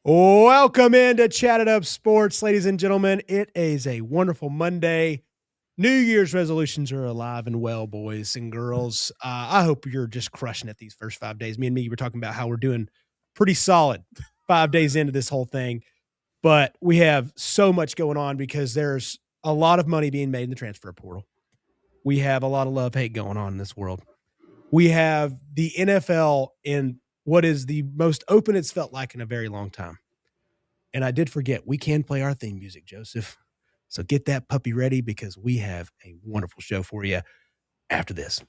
Welcome into Chat It Up Sports, ladies and gentlemen. It is a wonderful Monday. New Year's resolutions are alive and well, boys and girls. I hope you're just crushing it these first 5 days. Me and Miggy were talking about how we're doing pretty solid 5 days into this whole thing. But we have so much going on because there's a lot of money being made in the transfer portal. We have a lot of love-hate going on in this world. We have the NFL in what is the most open it's felt like in a very long time. And I did forget, we can play our theme music, Joseph. So get that puppy ready because we have a wonderful show for you after this.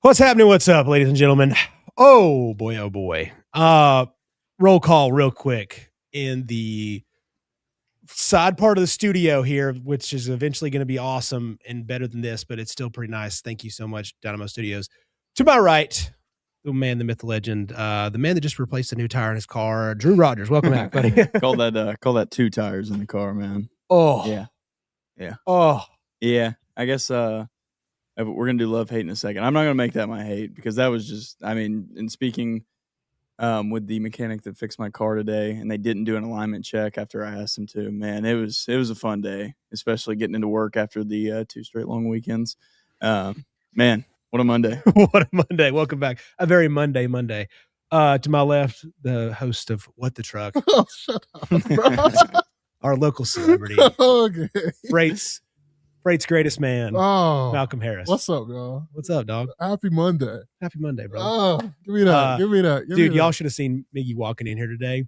What's happening? What's up, ladies and gentlemen? Oh boy, oh boy. Roll call real quick in the side part of the studio here, which is eventually going to be awesome and better than this, but it's still pretty nice. Thank you so much, Dynamo Studios. To my right, the man, the myth, the legend, the man that just replaced a new tire in his car, Drew Rogers. Welcome back, buddy. Call that 2 tires in the car, man. Oh. Yeah. Oh. Yeah. I guess we're going to do love hate in a second. I'm not going to make that my hate because that was just, in speaking with the mechanic that fixed my car today and they didn't do an alignment check after I asked them to, man, it was a fun day, especially getting into work after the 2 straight long weekends. Man, what a Monday. What a Monday. Welcome back. A very Monday. To my left, the host of What the Truck. Oh, shut up, bro. Our local celebrity. Okay. Freight's greatest man, Malcolm Harris. What's up, y'all? What's up, dog? Happy Monday. Happy Monday, bro. Oh, give me that. Dude, y'all should have seen Miggy walking in here today.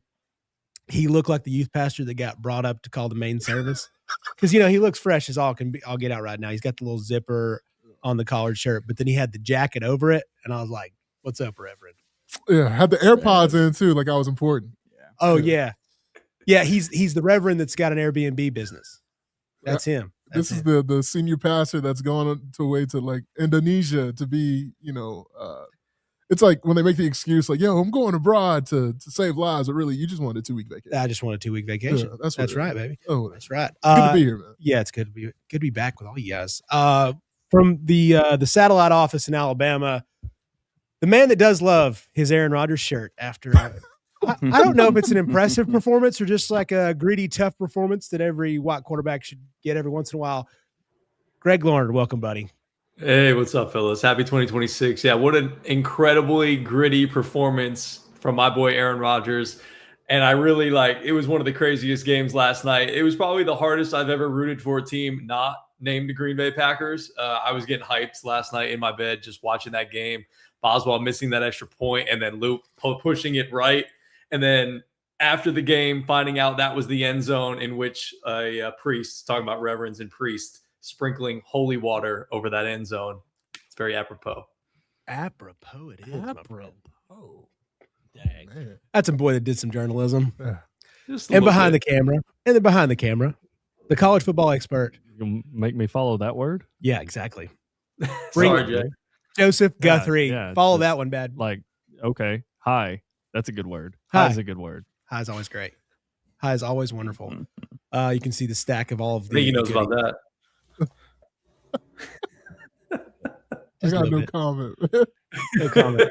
He looked like the youth pastor that got brought up to call the main service. Because, he looks fresh as all can be. I'll get out right now. He's got the little zipper on the collared shirt, but then he had the jacket over it. And I was like, what's up, Reverend? Yeah, had the AirPods in too, like I was important. Yeah. Oh, yeah. Yeah, he's the Reverend that's got an Airbnb business. That's him. This is the senior pastor that's gone away to like Indonesia to be, it's like when they make the excuse like, yo, I'm going abroad to save lives, but really you just wanted a 2-week vacation. I just wanted a 2-week vacation. Yeah, that's right, baby. Oh, that's right. Good to be here, man. Yeah, it's good to be back with all you guys. From the satellite office in Alabama, the man that does love his Aaron Rodgers shirt after I don't know if it's an impressive performance or just like a gritty, tough performance that every white quarterback should get every once in a while. Greg Larned, welcome, buddy. Hey, what's up, fellas? Happy 2026. Yeah, what an incredibly gritty performance from my boy Aaron Rodgers. And I really it was one of the craziest games last night. It was probably the hardest I've ever rooted for a team not named the Green Bay Packers. I was getting hyped last night in my bed just watching that game. Boswell missing that extra point and then Luke pushing it right. And then after the game, finding out that was the end zone in which a priest, talking about reverends and priests, sprinkling holy water over that end zone. It's very apropos. Apropos it is. Apropos. Dang. Man. That's a boy that did some journalism. And behind the camera. And then behind the camera, the college football expert. You'll make me follow that word? Yeah, exactly. Sorry, Jay. Joseph Guthrie. Yeah, follow that one, bad. Okay. Hi. That's a good word. Hi is a good word. Hi is always great. Hi is always wonderful. You can see the stack of all of the. I think he knows about that. I got no comment. No comment.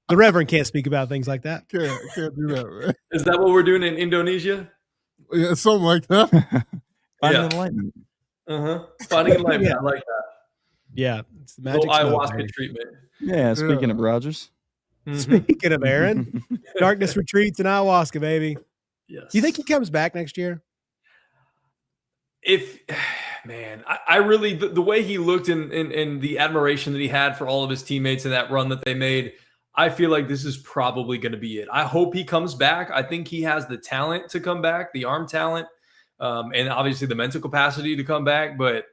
The Reverend can't speak about things like that. Can't do that, man. Is that what we're doing in Indonesia? Yeah, something like that. Finding enlightenment. Finding enlightenment. Yeah. I like that. Yeah. It's the magic ayahuasca treatment. Yeah, speaking of Rodgers. Speaking of Aaron, darkness retreats and ayahuasca, baby. Yes. Do you think he comes back next year? I really, the way he looked and the admiration that he had for all of his teammates in that run that they made, I feel like this is probably going to be it. I hope he comes back. I think he has the talent to come back, the arm talent, and obviously the mental capacity to come back. But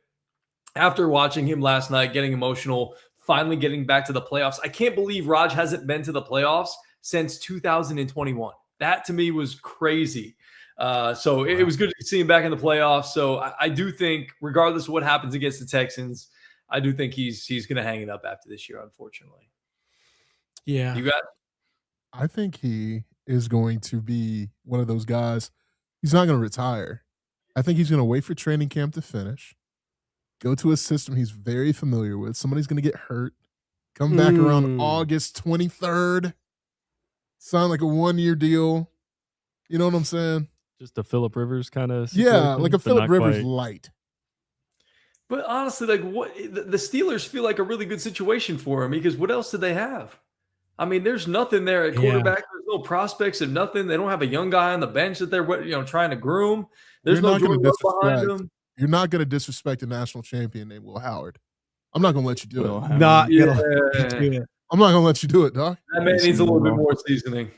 after watching him last night, getting emotional, finally getting back to the playoffs. I can't believe Raj hasn't been to the playoffs since 2021. That to me was crazy. So it was good to see him back in the playoffs. So I do think, regardless of what happens against the Texans, I do think he's going to hang it up after this year, unfortunately. Yeah. You got? I think he is going to be one of those guys. He's not going to retire. I think he's going to wait for training camp to finish, go to a system he's very familiar with. Somebody's going to get hurt, come back around August 23rd, sign like a 1-year deal. You know what I'm saying? Just a Phillip Rivers kind of situation. Yeah, like a Phillip Rivers light. But honestly, like what the Steelers feel like a really good situation for him, because what else do they have? I mean, there's nothing there at quarterback. There's no prospects of nothing. They don't have a young guy on the bench that they're trying to groom. There's no Jordan Love behind them. You're not going to disrespect a national champion named Will Howard. I'm not going to let you do it. I'm not going to let you do it, dog. That man needs a little bit more seasoning.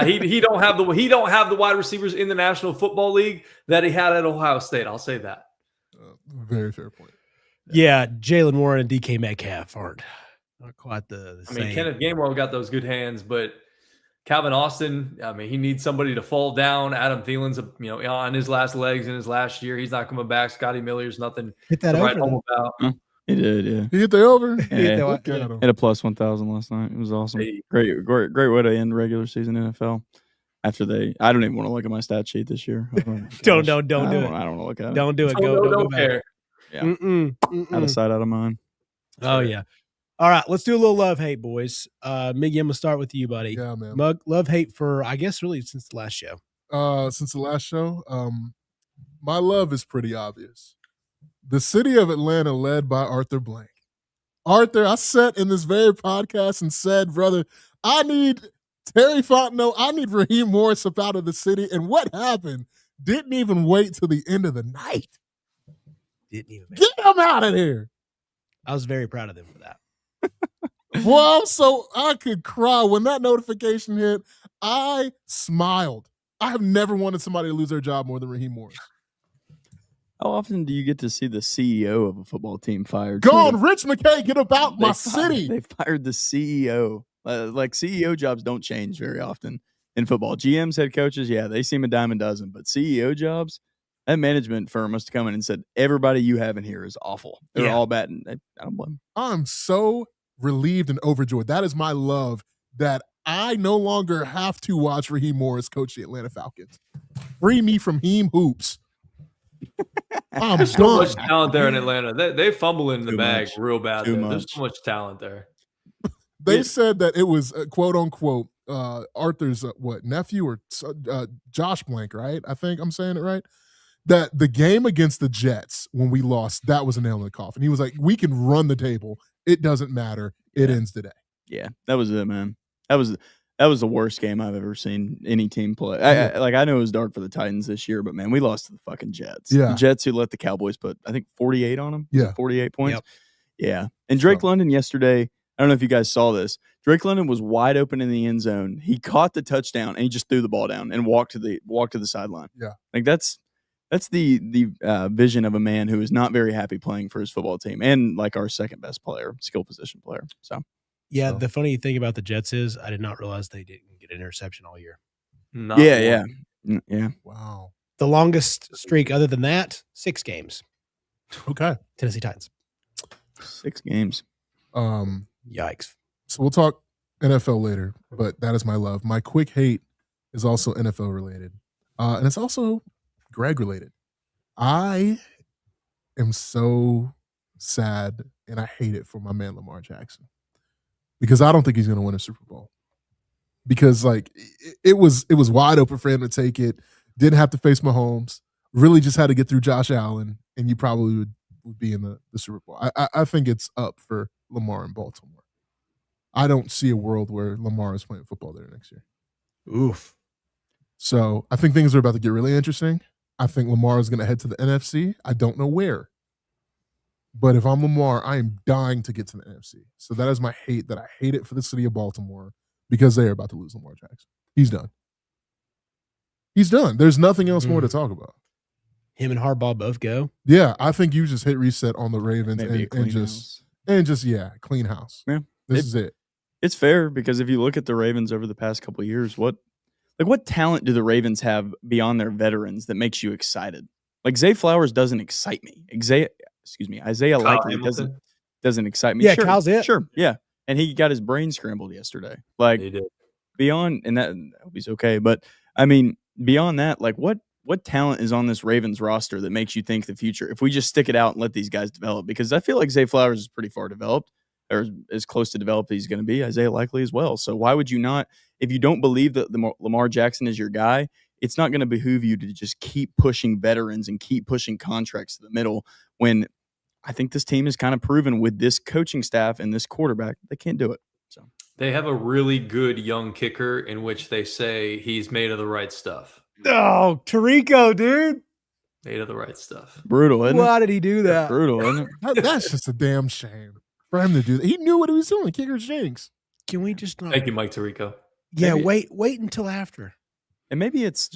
He don't have the wide receivers in the National Football League that he had at Ohio State. I'll say that. Very fair point. Yeah, Jalen Warren and DK Metcalf aren't not quite the same. I mean, Kenneth Gainwell got those good hands, but Calvin Austin, I mean, he needs somebody to fall down. Adam Thielen's, on his last legs in his last year. He's not coming back. Scotty Miller's nothing hit that to write over. home about. Huh? He did, yeah. He hit the over? Yeah, hit a plus 1,000 last night. It was awesome. Hey. Great way to end regular season NFL. After I don't even want to look at my stat sheet this year. Don't do it. I don't want to look at it. Don't do it. Don't care. Yeah. Out of sight, out of mind. Oh, yeah. All right, let's do a little love-hate, boys. Miggy, I'm going to start with you, buddy. Yeah, man. Love-hate for, I guess, really since the last show. My love is pretty obvious. The city of Atlanta led by Arthur Blank. Arthur, I sat in this very podcast and said, brother, I need Terry Fontenot, I need Raheem Morris up out of the city. And what happened? Didn't even wait till the end of the night. Didn't even get him out of here. I was very proud of them for that. Well, so I could cry. When that notification hit, I smiled. I have never wanted somebody to lose their job more than Raheem Morris. How often do you get to see the CEO of a football team fired? Go on, Rich McKay, get about my city. They fired the CEO. Like CEO jobs don't change very often in football. GMs, head coaches, yeah, they seem a dime a dozen. But CEO jobs, that management firm must have come in and said, everybody you have in here is awful. They're all bad. And I don't blame them. I'm so relieved and overjoyed. That is my love, that I no longer have to watch Raheem Morris coach the Atlanta Falcons. Free me from Heem Hoops. There's so much talent there in Atlanta. They fumble in the bag real bad. There's so much talent there. They said that it was quote unquote Arthur's nephew or Josh Blank, right? I think I'm saying it right. That the game against the Jets when we lost, that was a nail in the coffin. He was like, "We can run the table. It doesn't matter. It ends today." Yeah, that was it, man. That was the worst game I've ever seen any team play. I know it was dark for the Titans this year, but man, we lost to the fucking Jets. Yeah, the Jets who let the Cowboys put, I think, 48 on them. Yeah, 48 points. Yep. Yeah, and Drake London yesterday. I don't know if you guys saw this. Drake London was wide open in the end zone. He caught the touchdown and he just threw the ball down and walked to the sideline. Yeah, like that's the vision of a man who is not very happy playing for his football team and like our second best player, skill position player. So. Yeah, the funny thing about the Jets is I did not realize they didn't get an interception all year. Yeah. Wow. The longest streak other than that, 6 games. Okay. Tennessee Titans. 6 games. Yikes. So we'll talk NFL later, but that is my love. My quick hate is also NFL related. And it's also Greg related. I am so sad and I hate it for my man Lamar Jackson. Because I don't think he's going to win a Super Bowl. Because like it was wide open for him to take it. Didn't have to face Mahomes. Really just had to get through Josh Allen, and you probably would be in the Super Bowl. I think it's up for Lamar in Baltimore. I don't see a world where Lamar is playing football there next year. Oof. So I think things are about to get really interesting. I think Lamar is going to head to the NFC. I don't know where. But if I'm Lamar, I am dying to get to the NFC. So that is my hate, that I hate it for the city of Baltimore because they are about to lose Lamar Jackson. He's done. He's done. There's nothing else more to talk about. Him and Harbaugh both go? Yeah, I think you just hit reset on the Ravens and just clean house. Yeah. This is it. It's fair because if you look at the Ravens over the past couple of years, Like, what talent do the Ravens have beyond their veterans that makes you excited? Like, Zay Flowers doesn't excite me. Isaiah Kyle Likely Hamilton. doesn't excite me. Yeah, Sure, Kyle's it. Sure, yeah. And he got his brain scrambled yesterday. Like, He did. beyond, and that, I hope he's okay. But I mean, beyond that, like, what talent is on this Ravens roster that makes you think the future? If we just stick it out and let these guys develop, because I feel like Zay Flowers is pretty far developed, or as close to developed as he's going to be. Isaiah Likely as well. So why would you not? If you don't believe that Lamar Jackson is your guy, it's not going to behoove you to just keep pushing veterans and keep pushing contracts to the middle when I think this team is kind of proven with this coaching staff and this quarterback, they can't do it. So They have a really good young kicker in which they say he's made of the right stuff. Oh, Tirico, dude. Made of the right stuff. brutal, isn't it? Why did he do that? Brutal, isn't it? That's just a damn shame for him to do that. He knew what he was doing. Kicker stinks. Can we just not? Thank you, Mike Tirico. Yeah, Maybe- wait until after. And maybe it's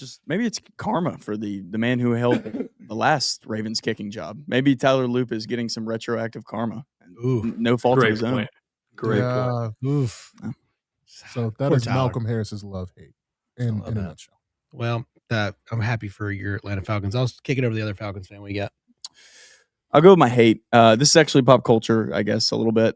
karma for the man who held the last Ravens kicking job. Maybe Tyler Loop is getting some retroactive karma. Ooh. No fault of Great his own. point. Great point. Oof. So that Poor is Tyler. Malcolm Harris's love hate in love a that. nutshell. Well, I'm happy for your Atlanta Falcons. I'll kick it over to the other Falcons fan we got. I'll go with my hate. This is actually pop culture, I guess, a little bit.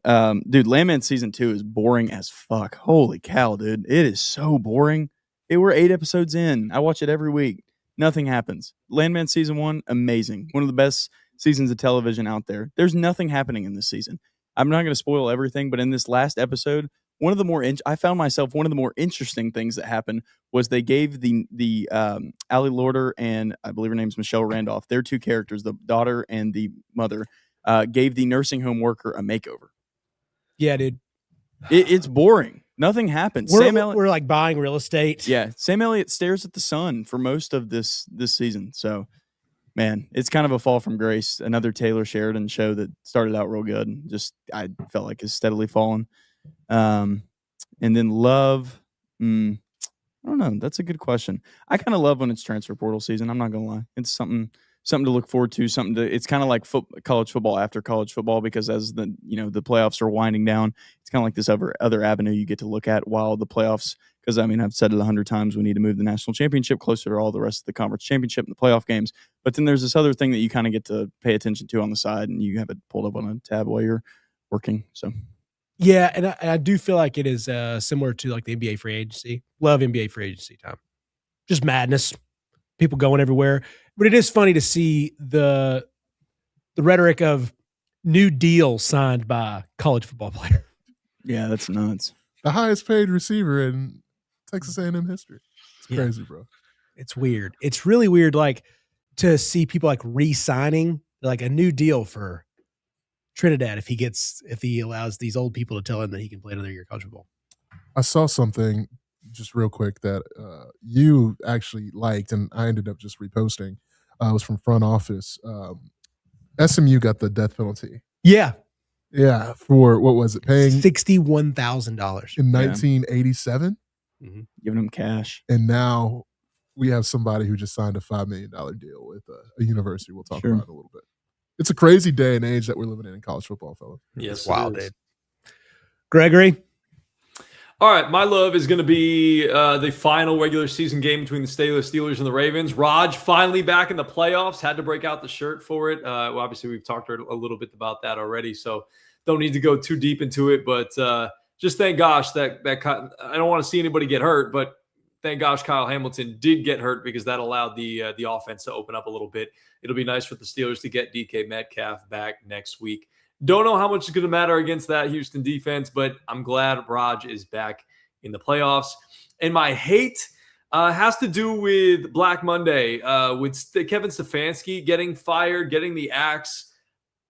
Dude, Landman Season 2 is boring as fuck. Holy cow, dude. It is so boring. We're 8 episodes in. I watch it every week. Nothing happens. Landman Season 1, amazing. One of the best seasons of television out there. There's nothing happening in this season. I'm not going to spoil everything, but in this last episode, I found myself one of the more interesting things that happened was they gave the Ali Lauder and I believe her name's Michelle Randolph, their two characters, the daughter and the mother, gave the nursing home worker a makeover. Yeah, dude. It's boring. Nothing happens. We're like buying real estate. Yeah, Sam Elliott stares at the sun for most of this season. So, man, it's kind of a fall from grace. Another Taylor Sheridan show that started out real good and just I felt like is steadily fallen. And then love, I don't know. That's a good question. I kind of love when it's transfer portal season. I'm not gonna lie. It's something to look forward to. It's kind of like college football after college football because as the playoffs are winding down, it's kind of like this other avenue you get to look at while the playoffs. Because I mean, I've said it 100 times. We need to move the national championship closer to all the rest of the conference championship and the playoff games. But then there's this other thing that you kind of get to pay attention to on the side, and you have it pulled up on a tab while you're working. So. Yeah, and I do feel like it is similar to like the NBA free agency. Love NBA free agency time. Just madness. People going everywhere. But it is funny to see the rhetoric of new deal signed by college football player. Yeah, that's nuts. The highest paid receiver in Texas A&M history. It's crazy, bro. It's weird. It's really weird, like to see people like re-signing like a new deal for Trinidad if he allows these old people to tell him that he can play another year of college football. I saw something just real quick that you actually liked, and I ended up just reposting. It was from front office. SMU got the death penalty. Yeah. Yeah, for what was it? Paying $61,000 in 1987, Giving them cash. and now we have somebody who just signed a $5 million deal with a university. We'll talk about in a little bit. It's a crazy day and age that we're living in college football, fellas. Yes, Wild, it is. dude. Gregory. All right, my love is going to be the final regular season game between the Steelers and the Ravens. Raj finally back in the playoffs. Had to break out the shirt for it. Well, obviously, we've talked a little bit about that already, so don't need to go too deep into it. But just thank gosh that I don't want to see anybody get hurt, but thank gosh Kyle Hamilton did get hurt because that allowed the offense to open up a little bit. It'll be nice for the Steelers to get DK Metcalf back next week. Don't know how much is going to matter against that Houston defense, but I'm glad Raj is back in the playoffs. And my hate has to do with Black Monday, with Kevin Stefanski getting fired, getting the axe.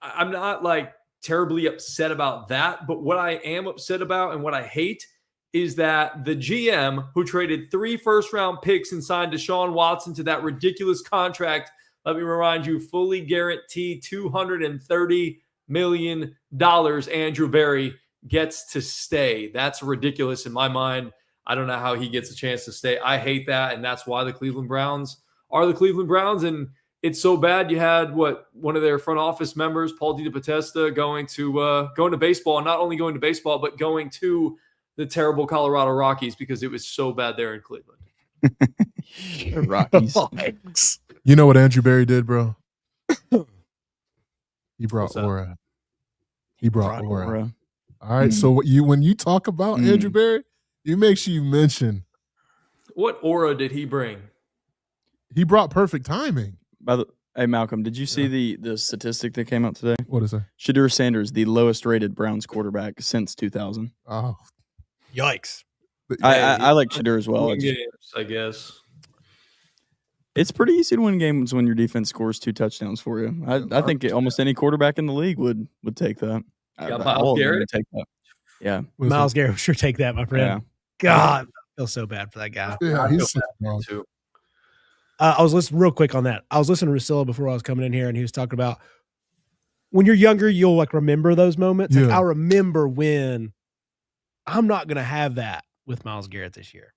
I'm not like terribly upset about that, but what I am upset about and what I hate is that the GM who traded 3 first-round picks and signed Deshaun Watson to that ridiculous contract, let me remind you, fully guaranteed $230 million, Andrew Berry gets to stay. That's ridiculous in my mind. I don't know how he gets a chance to stay. I hate that, and that's why the Cleveland Browns are the Cleveland Browns, and it's so bad. You had one of their front office members, Paul DePodesta, going to baseball, and not only going to baseball, but going to the terrible Colorado Rockies because it was so bad there in Cleveland. The Rockies. Yikes. You know what Andrew Berry did, bro? He brought What's that? aura. He brought aura. Aura. All right. So when you talk about Andrew Berry, you make sure you mention What aura did he bring? he brought perfect timing. Hey, Malcolm, did you see the statistic that came out today? What is it? Shadur Sanders, the lowest rated Browns quarterback since 2000. Oh, Yikes. I like Shadur as well. Win games, I guess. It's pretty easy to win games when your defense scores 2 touchdowns for you. I think almost any quarterback in the league would take that. got All Myles of them Garrett? would take that. Yeah. Miles Garrett would sure take that, my friend. Yeah. God, I feel so bad for that guy. Yeah, I feel he's such a bad dog. too. I was listening real quick on that. I was listening to Russillo before I was coming in here, and he was talking about when you're younger, you'll like remember those moments. Like, Yeah. I remember when I'm not going to have that with Myles Garrett this year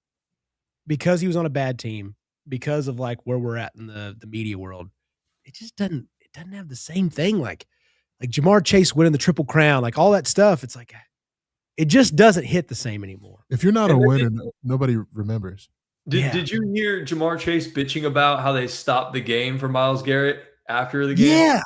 because he was on a bad team, because of like where we're at in the media world. It just doesn't have the same thing. Like Jamar Chase winning the Triple Crown, like all that stuff. It's like it just doesn't hit the same anymore. If you're not a And then winner, nobody remembers. Did you hear Jamar Chase bitching about how they stopped the game for Myles Garrett after the game? Yeah.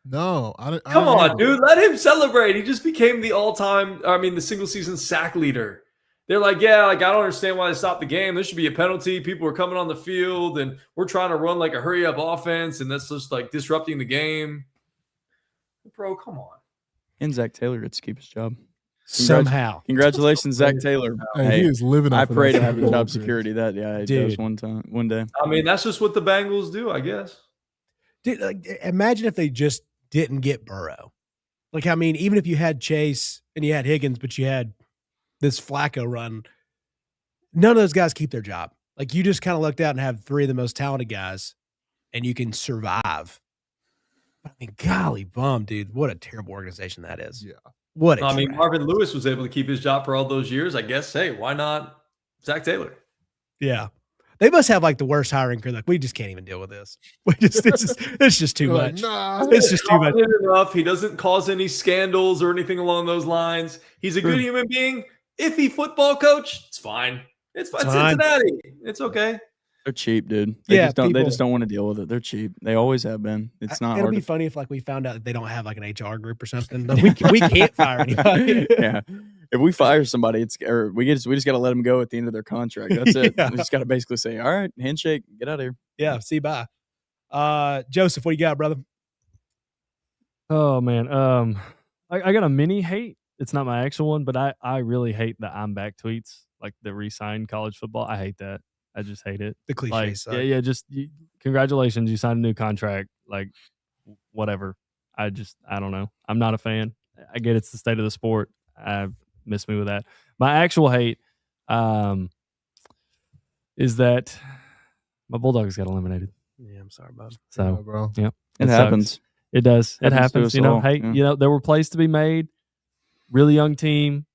No, I don't. Come on, dude. Let him celebrate. He just became the single season sack leader. They're like, yeah, like I don't understand why they stopped the game. There should be a penalty. People are coming on the field and we're trying to run like a hurry up offense, and that's just like disrupting the game. Bro, come on. And Zach Taylor gets to keep his job. Somehow. Congratulations, Zach Taylor. Hey, he is living. I off of pray that to have Super a Bowl job appearance. security. That it Dude. does one day. I mean, that's just what the Bengals do, I guess. Dude, like, imagine if they just didn't get Burrow. Like, I mean, even if you had Chase and you had Higgins, but you had this Flacco run, none of those guys keep their job. Like, you just kind of lucked out and have 3 of the most talented guys, and you can survive. I mean, golly bum, dude. What a terrible organization that is. Yeah. What a I mean, trash. Marvin Lewis was able to keep his job for all those years. I guess, hey, why not Zach Taylor? Yeah. They must have like the worst hiring career. Like, we just can't even deal with this. It's just too You're like, much. nah. It's just too much. Confident enough. He doesn't cause any scandals or anything along those lines. He's a good human being. Iffy football coach, it's fine. It's fine. It's fine. Cincinnati. It's okay. They're cheap, dude. They Yeah, just don't want to deal with it. They're cheap. They always have been. It's not It'll hard be to funny if like we found out that they don't have like an HR group or something. Like, we can't fire anybody. yeah. If we fire somebody, we just got to let them go at the end of their contract. That's it. Yeah. We just got to basically say, all right, handshake, get out of here. Yeah, see, bye. Joseph, what do you got, brother? Oh man, I got a mini hate. It's not my actual one, but I really hate the I'm back tweets, like the re-signed college football. I hate that. I just hate it. The cliche. Like, yeah, just congratulations, you signed a new contract. Like, whatever. I don't know. I'm not a fan. I get it's the state of the sport. Miss me with that. My actual hate, is that my Bulldogs got eliminated. Yeah, I'm sorry, bud. So, bro. yeah, It happens. It does. It Happens to happens. us You know, all, hey, yeah. there were plays to be made. Really young team.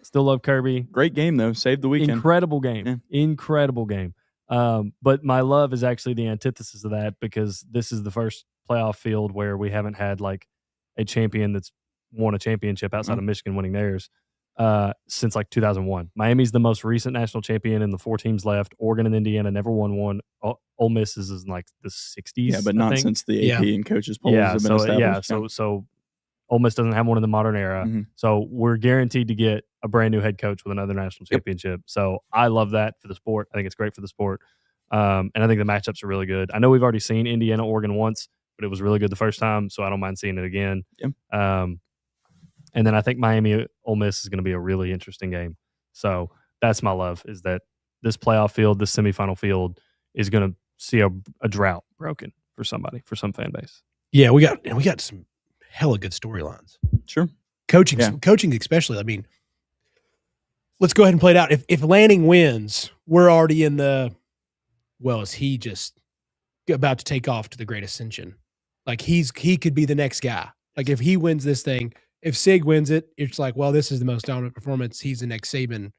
Still love Kirby. Great game, though. Saved the weekend. Incredible game. Yeah. Incredible game. But my love is actually the antithesis of that, because this is the first playoff field where we haven't had like a champion that's won a championship outside of Michigan winning theirs since like 2001. Miami's the most recent national champion, and the 4 teams left. Oregon and Indiana never won one. Ole Miss is in like the 60s. Yeah, but not since the AP and coaches polls have been established. So Ole Miss doesn't have one in the modern era. Mm-hmm. So we're guaranteed to get a brand new head coach with another national championship. So I love that for the sport. I think it's great for the sport. And I think the matchups are really good. I know we've already seen Indiana, Oregon once, but it was really good the first time, so I don't mind seeing it again. Yep. And then I think Miami, Ole Miss is going to be a really interesting game. So that's my love, is that this playoff field, this semifinal field is going to see a drought broken for somebody, for some fan base. Yeah, we got some hella good storylines. Sure. Coaching especially. I mean, let's go ahead and play it out. If Lanning wins, we're already in the, well, is he just about to take off to the great ascension? Like he could be the next guy. Like if he wins this thing, if Sig wins it, it's like, well, this is the most dominant performance. He's the next Saban,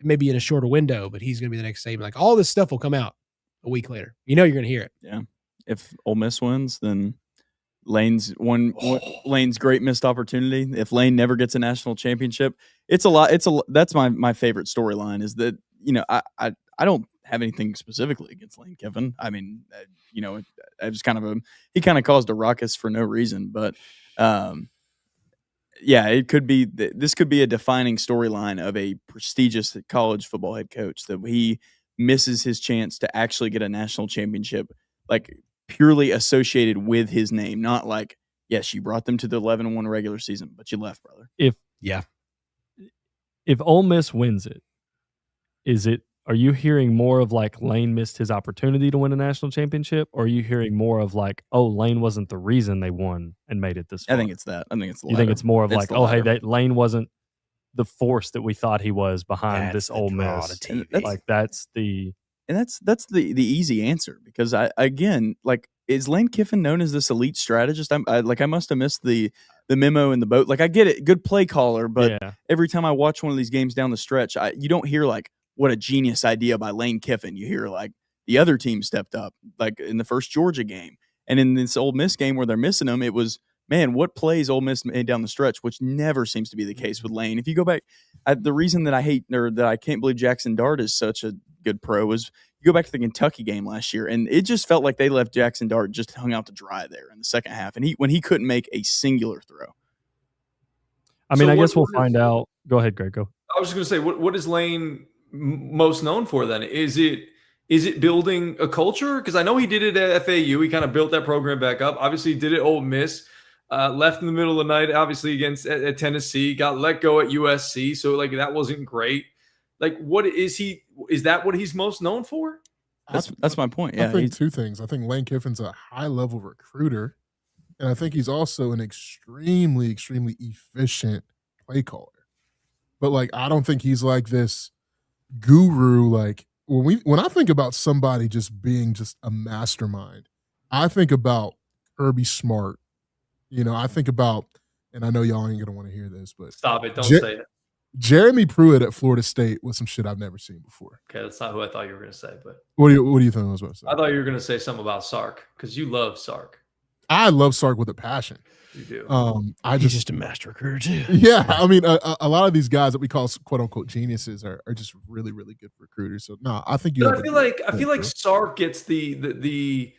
maybe in a shorter window, but he's going to be the next Saban. Like all this stuff will come out a week later. You know, you're going to hear it. Yeah. If Ole Miss wins, then Lane's Lane's great missed opportunity. If Lane never gets a national championship, that's my favorite storyline, is that, you know, I don't have anything specifically against Lane Kiffin. I mean, it was kind of he kind of caused a ruckus for no reason, but yeah, it could be this could be a defining storyline of a prestigious college football head coach, that he misses his chance to actually get a national championship, like purely associated with his name, not like, yes, you brought them to the 11-1 regular season, but you left, brother. If Ole Miss wins it, are you hearing more of like Lane missed his opportunity to win a national championship, or are you hearing more of like, oh, Lane wasn't the reason they won and made it this far? I think it's that. I think it's the You think latter. it's more of It's like, the oh, hey, latter. Lane wasn't the force that we thought he was behind That's this the Ole draw Miss. to TV. That's the And that's the easy answer, because is Lane Kiffin known as this elite strategist? I must have missed the memo in the boat. Like, I get it, good play caller, but yeah. every time I watch one of these games down the stretch, you don't hear like, what a genius idea by Lane Kiffin. You hear like the other team stepped up, like in the first Georgia game, and in this Ole Miss game where they're missing him, it was, man, what plays Ole Miss made down the stretch, which never seems to be the case with Lane. If you go back, the reason that I can't believe Jackson Dart is such a good pro was, you go back to the Kentucky game last year, and it just felt like they left Jackson Dart just hung out to dry there in the second half, and when he couldn't make a singular throw. I mean, So I what- guess we'll what is- find out. Go ahead, Greg. Go. I was just going to say, what is Lane most known for then? Is it building a culture? Because I know he did it at FAU. He kind of built that program back up. Obviously, he did it at Ole Miss. Left in the middle of the night, obviously against at Tennessee. Got let go at USC. So like that wasn't great. Like, what is he? Is that what he's most known for? That's my point. Yeah, I think two things. I think Lane Kiffin's a high level recruiter, and I think he's also an extremely, extremely efficient play caller. But like, I don't think he's like this guru. Like when I think about somebody just being just a mastermind, I think about Kirby Smart. I think about, and I know y'all ain't gonna want to hear this, but Stop it! Don't say it. Jeremy Pruitt at Florida State was some shit I've never seen before. Okay, that's not who I thought you were going to say. But What do you think I was about to say? I thought you were going to say something about Sark because you love Sark. I love Sark with a passion. You do. He's just a master recruiter too. Yeah, I mean, a lot of these guys that we call quote unquote geniuses are just really, really good recruiters. So no, I think you. But I feel like Sark gets the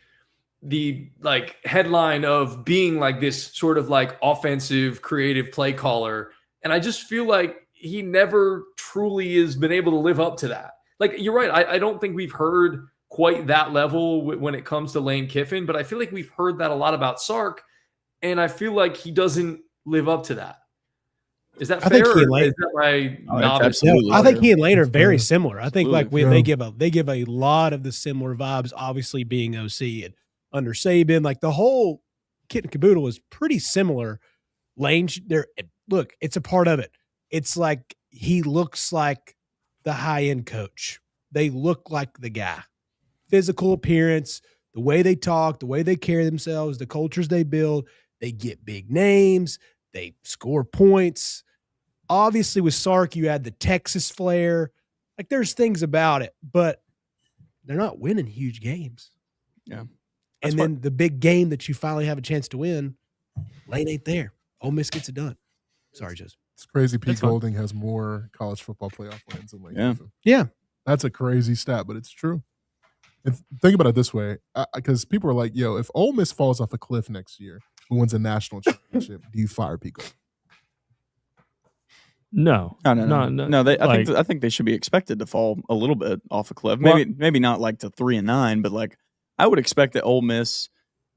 like headline of being like this sort of like offensive, creative play caller, and I just feel like he never truly has been able to live up to that. Like, you're right. I don't think we've heard quite that level when it comes to Lane Kiffin, but I feel like we've heard that a lot about Sark, and I feel like he doesn't live up to that. Is that I think fair? he Or Lane- is that my Oh, it's novice? absolutely I think fair. he and Lane are very similar. I think like Absolutely. they give a lot of the similar vibes. Obviously, being OC and under Saban, like the whole kit and caboodle is pretty similar. Lane, look, it's a part of it. It's like he looks like the high end coach. They look like the guy. Physical appearance, the way they talk, the way they carry themselves, the cultures they build. They get big names. They score points. Obviously, with Sark, you had the Texas flair. Like, there's things about it, but they're not winning huge games. Yeah. And then the big game that you finally have a chance to win, Lane ain't there. Ole Miss gets it done. Sorry, Joseph. It's crazy. Pete That's fine. Golding has more college football playoff wins than Lane Yeah. Kiffin. Yeah. That's a crazy stat, but it's true. And think about it this way, because people are like, "Yo, if Ole Miss falls off a cliff next year, who wins a national championship? Do you fire Pete Golding?" No. No. I think they should be expected to fall a little bit off a cliff. Well- Maybe not like to 3-9, but like I would expect that Ole Miss,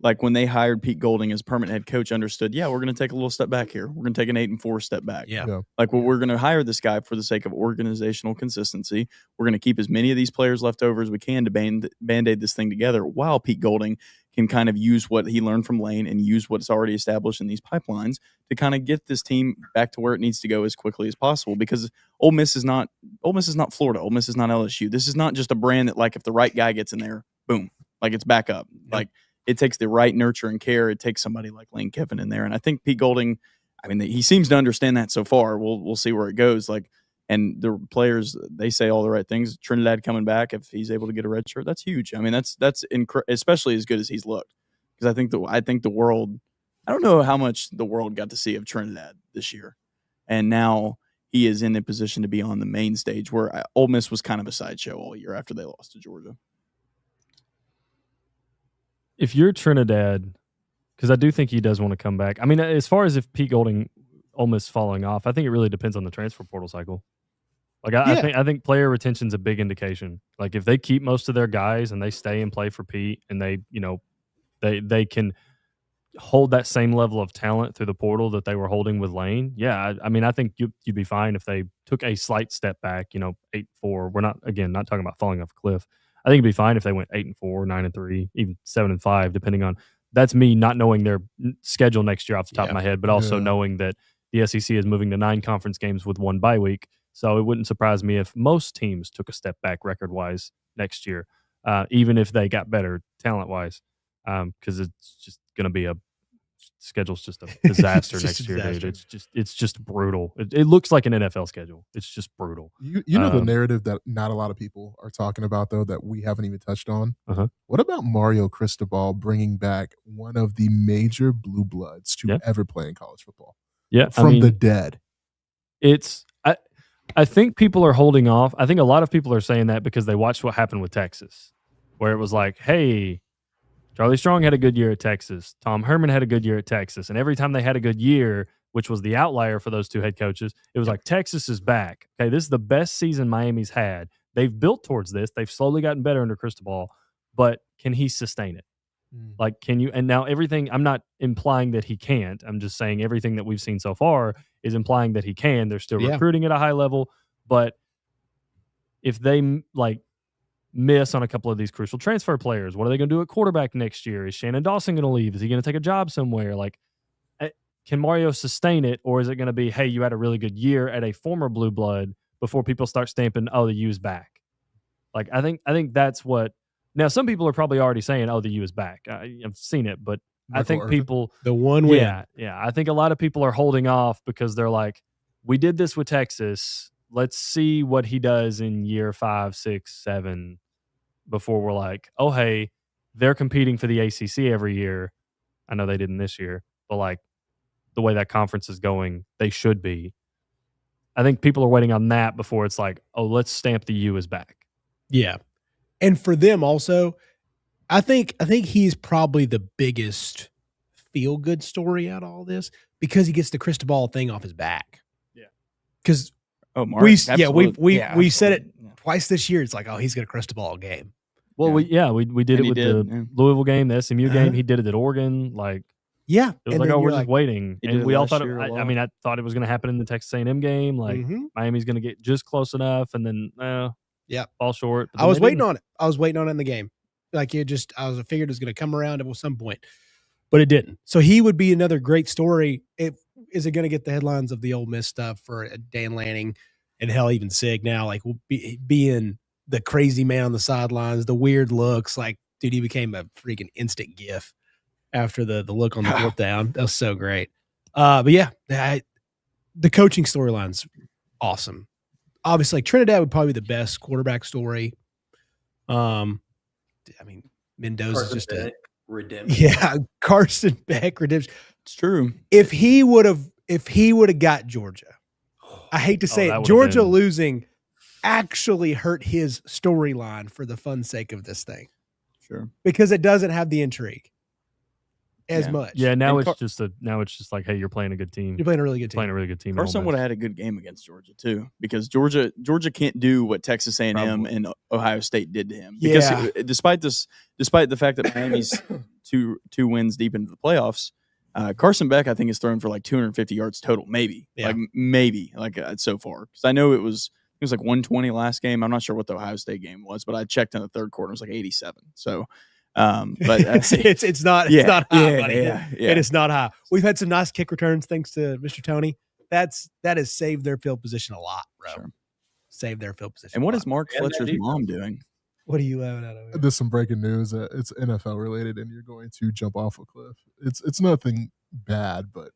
like when they hired Pete Golding as permanent head coach, understood, yeah, we're going to take a little step back here. We're going to take an 8-4 step back. Yeah. Like, well, we're going to hire this guy for the sake of organizational consistency. We're going to keep as many of these players left over as we can to band-aid this thing together, while Pete Golding can kind of use what he learned from Lane and use what's already established in these pipelines to kind of get this team back to where it needs to go as quickly as possible. Because Ole Miss is not Florida. Ole Miss is not LSU. This is not just a brand that, like, if the right guy gets in there, boom, like it's back up. Like, it takes the right nurture and care. It takes somebody like Lane Kiffin in there. And I think Pete Golding, I mean, he seems to understand that so far. We'll see where it goes. Like, and the players, they say all the right things. Trinidad coming back, if he's able to get a red shirt, that's huge. I mean, that's especially as good as he's looked. Because I think the world, I don't know how much the world got to see of Trinidad this year. And now he is in a position to be on the main stage, where Ole Miss was kind of a sideshow all year after they lost to Georgia. If you're Trinidad, because I do think he does want to come back. I mean, as far as if Pete Golding, Ole Miss falling off, I think it really depends on the transfer portal cycle. Like I think player retention's a big indication. Like if they keep most of their guys and they stay and play for Pete, and they can hold that same level of talent through the portal that they were holding with Lane. Yeah, I mean, I think you'd be fine if they took a slight step back. 8-4. We're not talking about falling off a cliff. I think it'd be fine if they went 8-4, 9-3, even 7-5, depending on. That's me not knowing their schedule next year off the top of my head, but also knowing that the SEC is moving to 9 conference games with 1 bye week. So it wouldn't surprise me if most teams took a step back record-wise next year, even if they got better talent-wise, because it's just going to be schedule's just a disaster next year, dude. It's just brutal. It looks like an NFL schedule. It's just brutal. You know the narrative that not a lot of people are talking about, though, that we haven't even touched on? What about Mario Cristobal bringing back one of the major blue bloods to ever play in college football? Yeah, from the dead. I think people are holding off. I think a lot of people are saying that because they watched what happened with Texas, where it was like, hey, Charlie Strong had a good year at Texas. Tom Herman had a good year at Texas. And every time they had a good year, which was the outlier for those 2 head coaches, it was like, Texas is back. Okay, this is the best season Miami's had. They've built towards this. They've slowly gotten better under Cristobal, but can he sustain it? Like, can you? And now everything, I'm not implying that he can't. I'm just saying everything that we've seen so far is implying that he can. They're still recruiting at a high level, but if they miss on a couple of these crucial transfer players, what are they going to do at quarterback next year? Is Shannon Dawson going to leave? Is he going to take a job somewhere? Like, can Mario sustain it, or is it going to be, hey, you had a really good year at a former blue blood before people start stamping, oh, the U's back? Like, I think that's what. Now, some people are probably already saying, oh, the U is back. I've seen it, but Michael I think Irvin. People the one win. Yeah. I think a lot of people are holding off because they're like, we did this with Texas. Let's see what he does in year 5, 6, 7 before we're like, oh, hey, they're competing for the ACC every year. I know they didn't this year, but like the way that conference is going, they should be. I think people are waiting on that before it's like, oh, let's stamp the U is back. Yeah. And for them also, I think he's probably the biggest feel-good story out of all this because he gets the Cristobal thing off his back. Yeah. Because we said it twice this year. It's like, oh, he's got a Cristobal game. Well, we did it with the Louisville game, the SMU game. He did it at Oregon. Like, yeah, it was like, oh, we're just waiting, and we all thought. I thought it was going to happen in the Texas A&M game. Like, Miami's going to get just close enough, and then fall short. I was waiting on it. I was waiting on it in the game. Like I figured it was going to come around at some point, but it didn't. So he would be another great story. Is it going to get the headlines of the Ole Miss stuff for Dan Lanning and hell, even Sig now? Like, being the crazy man on the sidelines, the weird looks. Like, dude, he became a freaking instant GIF after the look on the fourth down. That was so great. But yeah, the coaching storyline's awesome. Obviously, like, Trinidad would probably be the best quarterback story. I mean, Mendoza's just a redemption. Yeah, Carson Beck redemption. It's true. If he would have got Georgia, I hate to say it, Georgia losing actually hurt his storyline for the fun sake of this thing. Sure. Because it doesn't have the intrigue as much. Yeah, now it's just like, hey, you're playing a good team. You're playing a really good team. Playing a really good team. Carson would have had a good game against Georgia too, because Georgia can't do what Texas A&M and Ohio State did to him. Because despite the fact that Miami's two wins deep into the playoffs, Carson Beck I think has thrown for like 250 yards total, maybe so far. Because I know it was like 120 last game. I'm not sure what the Ohio State game was, but I checked in the third quarter. It was like 87. So. But it's not high, buddy. Yeah. It is not high. We've had some nice kick returns thanks to Mr. Tony. That has saved their field position a lot, bro. Sure. Saved their field position. And what is Mark Fletcher's mom doing? What are you laughing at over here? There's some breaking news. It's NFL related, and you're going to jump off a cliff. It's nothing bad, but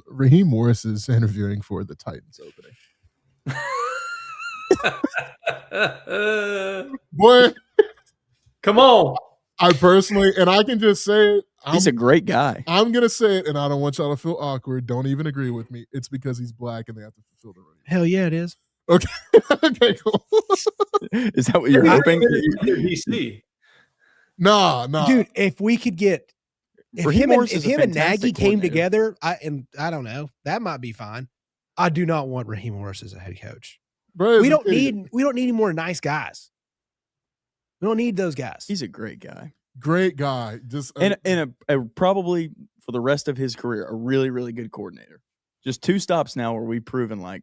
Raheem Morris is interviewing for the Titans opening. Boy, come on. I personally, and I can just say it, He's a great guy. I'm gonna say it, and I don't want y'all to feel awkward. Don't even agree with me. It's because he's black and they have to fulfill the role. Hell yeah, it is. Okay, okay, cool. Is that what you're hoping? DC. Nah. Dude, if we could get if Raheem him Morris and is a Nagy fantastic came coordinator. together, I don't know, that might be fine. I do not want Raheem Morris as a head coach. Bro, We don't need any more nice guys. We don't need those guys. He's a great guy. great guy. Just And a probably for the rest of his career, a really, really good coordinator. Just 2 stops now where we've proven like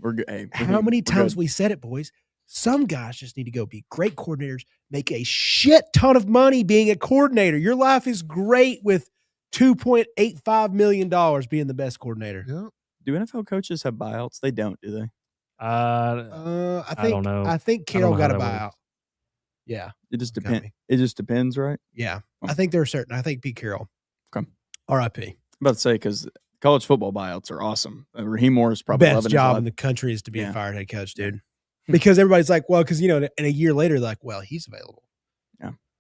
we're good. Hey, How many times we said it, boys? Some guys just need to go be great coordinators, make a shit ton of money being a coordinator. Your life is great with $2.85 million being the best coordinator. yeah. Do NFL coaches have buyouts? They don't, do they? I don't know. I think I don't Carroll know got how a that buyout. works. Yeah. It just Got depends. me. It just depends, right? Yeah. Oh. I think they're certain. I think Pete Carroll. Okay. R.I.P. I'm about to say because college football buyouts are awesome. Raheem Morris probably Best loving his job life. in the country is to be a Yeah. fired head coach, dude. Because everybody's like, well, because, in a year later, like, well, he's available.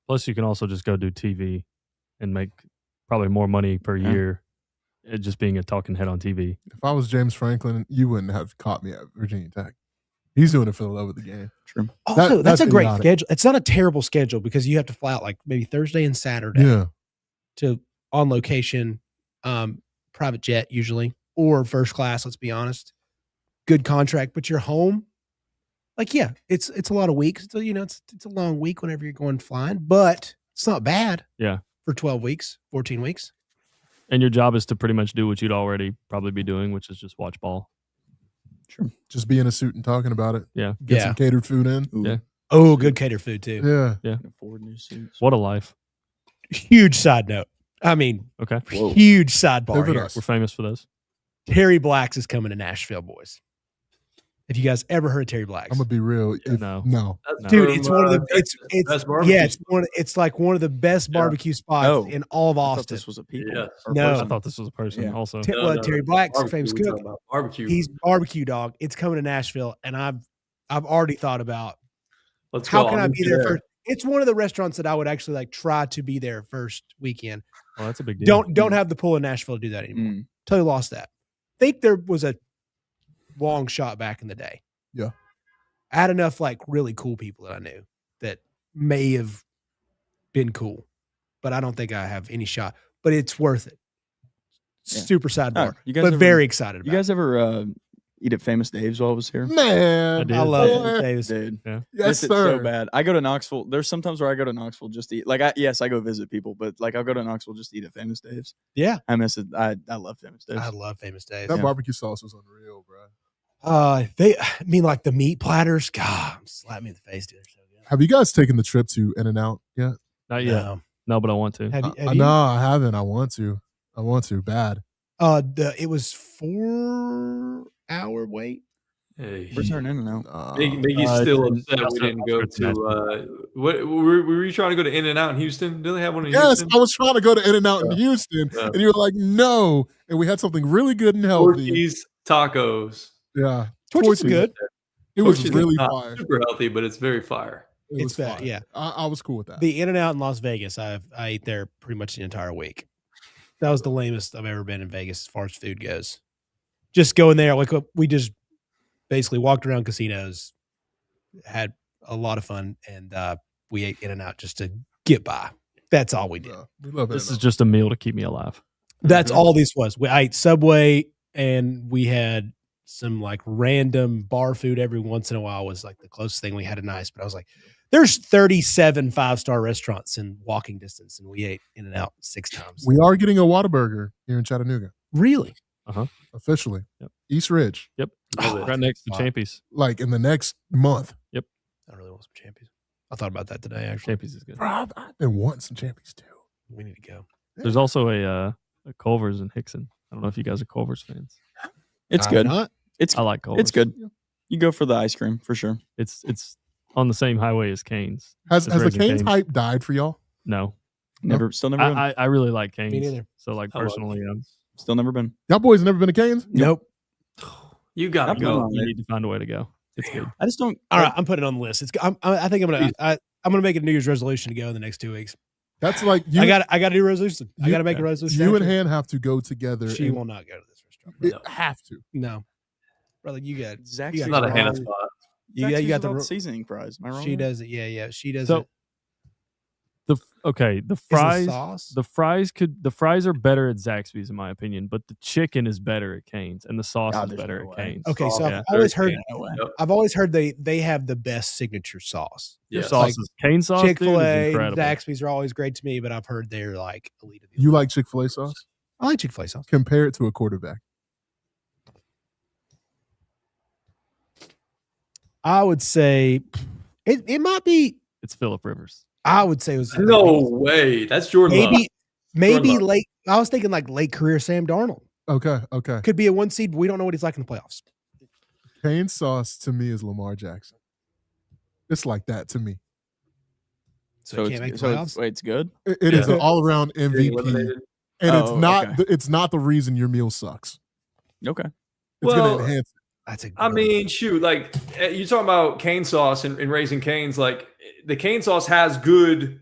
Plus, you can also just go do TV and make probably more money per Yeah. year, just being a talking head on TV. If I was James Franklin, you wouldn't have caught me at Virginia Tech. He's doing it for the love of the game. True. Also, that's that's a great idiotic. schedule. It's not a terrible schedule because you have to fly out like maybe Thursday and Saturday Yeah. to on location, private jet usually, or first class, let's be honest. Good contract, but you're home. Like, yeah, it's a lot of weeks. So, it's a long week whenever you're going flying, but it's not bad. Yeah. For 12 weeks, 14 weeks. And your job is to pretty much do what you'd already probably be doing, which is just watch ball. Sure. Just be in a suit and talking about it. Yeah. Get Yeah. some catered food in. Ooh, Yeah. Oh, good cater food too. Yeah. can afford new suits. What a life. Huge side note. I mean, Okay. Whoa. huge sidebar Pivot here. us. We're famous for those. Terry Blacks is coming to Nashville, boys. If you guys ever heard of Terry Blacks, I'm gonna be real. No. No. That's dude, from, it's one of the Texas. it's Best barbecue yeah, it's like one of the best Yeah. barbecue spots Oh, in all of I thought Austin. this was a people. Yes. or No. I person. thought this was a person Yeah. also. No, Terry Blacks, famous Barbecue, we're cook. talking about barbecue. He's barbecue dog. It's coming to Nashville, and I've already thought about Let's how go. can I'll I meet be you there first. It's one of the restaurants that I would actually like try to be there first weekend. Oh, that's a big deal. Don't have the pull in Nashville to do that anymore. Mm. Totally lost that. Think there was a long shot back in the day. Yeah. I had enough like really cool people that I knew that may have been cool, but I don't think I have any shot. But it's worth it. Yeah. Super sidebar, you guys but ever- very excited about You guys ever eat at Famous Dave's while I was here? Man. I did. it. I love Boy. it. Davis. Dude, Yeah. Yes, miss it sir. so bad. I go to Knoxville. There's sometimes where I go to Knoxville just to eat. Like, I go visit people, but like I'll go to Knoxville just to eat at Famous Dave's. Yeah. I miss it. I love Famous Dave's. I love Famous Days. That Yeah. barbecue sauce was unreal, bro. I mean, like the meat platters. God, slap me in the face, dude. They're so good. Have you guys taken the trip to In-N-Out yet? Not yet. No. No, but I want to. Have you? No, I haven't. I want to. Bad. It was 4-hour wait. Hey. Where's our In-N-Out? Big, Biggie's still it's upset we also- didn't go it's to. What were you trying to go to In-N-Out in Houston? Do they have one in Yes, Houston? I was trying to go to In-N-Out in Houston, Yeah. and you were like, no. And we had something really good and healthy. Torchy's tacos. Yeah. Torch is good. It was Torchy's really not fire. super healthy, but it's very fire. It It's was bad, fire. yeah. I was cool with that. The In-N-Out in Las Vegas, I ate there pretty much the entire week. That was the lamest I've ever been in Vegas as far as food goes. Just going there, like we just basically walked around casinos, had a lot of fun, and we ate In-N-Out just to get by. That's all we did. Yeah, we love This is In-N-Out. just a meal to keep me alive. That's all this was. I ate Subway, and we had some like random bar food every once in a while was like the closest thing we had to nice. But I was like, there's 37 5-star restaurants in walking distance, and we ate In-N-Out 6 times. We are getting a Whataburger here in Chattanooga, Really? officially. Yep. East Ridge, Yep. Oh, Right next to wow. Champies. like in the next month. I really want some champions. I thought about that today, actually. Champies is good. Bro, I've been wanting some champions too. We need to go. There's also a Culver's in Hickson. I don't know if you guys are Culver's fans. It's I'm good. not. It's I like Culver's. it's good. You go for the ice cream for sure. It's on the same highway as Cane's. Has It's the Raising Cane's Cane's. hype died for y'all? No, Still never been. I really like Cane's. neither. So like I love personally, Still never been. Y'all boys never been to Cane's? Nope. You gotta I've go. been you need to find a way to go. It's good. I just don't. All right, I'm putting it on the list. I think I'm gonna make it a New Year's resolution to go in the next 2 weeks. That's like you. I got to do a resolution. I got to make a resolution. You and Han have to go together. She will not go to this restaurant. It have to. No, brother, you got Zach's you got Not the a Hannah wrong- spot. You got the seasoning fries. Am I wrong? She does it. Yeah, she does So, it. The Is fries. the sauce? The fries are better at Zaxby's in my opinion, but the chicken is better at Cane's and the sauce is there's better no at way. Cane's. Okay, so Yeah. I've always heard they have the best signature sauce. Their Yes. sauces, Cane's sauce, dude, is Chick-fil-A, incredible. Zaxby's are always great to me, but I've heard they're like elite of the You elite. like Chick-fil-A sauce? I like Chick-fil-A sauce. Compare it to a quarterback. I would say it might be. It's Phillip Rivers. I would say it was No way. That's Jordan Love. maybe Love. late. I was thinking like late career Sam Darnold Okay. could be a 1 seed. But we don't know what he's like in the playoffs. Cane's sauce to me is Lamar Jackson. It's like that to me. So, he can't make the playoffs. It's good. It is an all-around Getting MVP, eliminated. and it's Oh, not. okay. It's not the reason your meal sucks. Okay. It's Well, going to enhance it. That's a good I mean, shoot, like you talking about cane sauce and Raising Cane's, like the cane sauce has good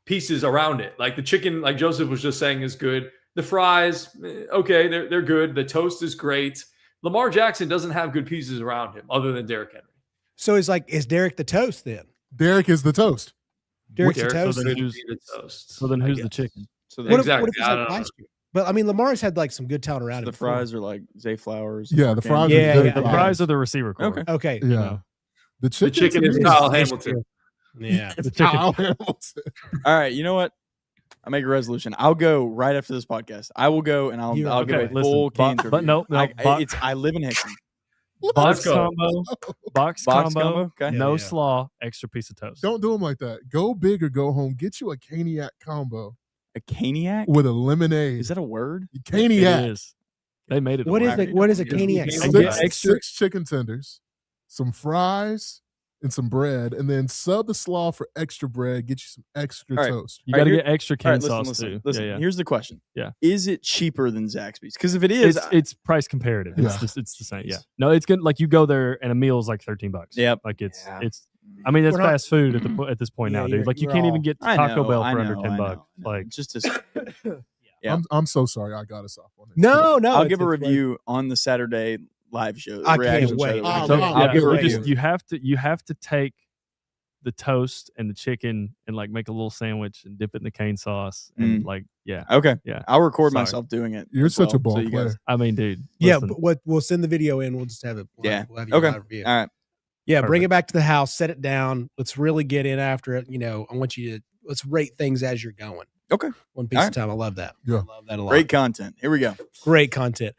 pieces around it. Like the chicken, like Joseph was just saying, is good. The fries, okay, they're good. The toast is great. Lamar Jackson doesn't have good pieces around him other than Derrick Henry. So is Derek the toast then? Derek is the toast. Derek's the Derrick toast. could then be who's- the toast. So then I who's the guess. chicken? So What Exactly. if it's I like don't know. last year? But I mean, Lamar's had like some good talent around the him. before. fries are like Zay Flowers. Yeah, the fries. Yeah, are very yeah. The fries. fries are the receiver core. Okay. Okay. Yeah, know. the The chicken, chicken to is me Kyle it's Hamilton. true. Yeah. It's The chicken. Kyle Hamilton. All right. You know what? I make a resolution. I'll go right after this podcast. I will go and I'll give Okay, a listen, full Cane's but no, I live in Hickson. box go. combo, box Box combo, combo. Okay. no Yeah. slaw, extra piece of toast. Don't do them like that. Go big or go home. Get you a caniac combo A caniac? with a lemonade. Is that a word? It caniac? is. They made it. a What is word. it? What is a Yeah. caniac? Yeah. And Yeah. get Six, extra. 6 chicken tenders, some fries, and some bread, and then sub the slaw for extra bread. Get you some extra All right. toast. You All right, got to here- get extra All cane right, sauce listen. too. Listen. Yeah. Here's the question. Yeah. Is it cheaper than Zaxby's? Because if it is, It's price comparative. It's Yeah. just it's the same. Yeah. No, it's good. Like you go there and a meal is like $13. Yep. Like it's Yeah. it's. I mean, that's We're not- fast food at this point Yeah, now, you're- dude. Like you you're can't all- even get I Taco know, Bell I for under know, $10. I know. Like just to, Yeah. I'm so sorry. I got us off on this. No, no. I'll it's- give a it's like- review on the Saturday live show. I can't reaction wait. show that we're Oh, doing. wow. I'll yeah, give a we review. you have to take the toast and the chicken and like make a little sandwich and dip it in the cane sauce and like Okay. Yeah. I'll record Sorry. myself doing it. You're as such a well, ball so you guys- player. I mean, dude. Yeah, listen, but we'll send the video in. We'll just have it. Yeah. We'll have you Okay. live review. All right. Yeah, bring Perfect. it back to the house, set it down. Let's really get in after it. I want you to let's rate things as you're going. Okay. One piece All at right. a time. I love that. Yeah. I love that a lot. Great content. Here we go. Great content.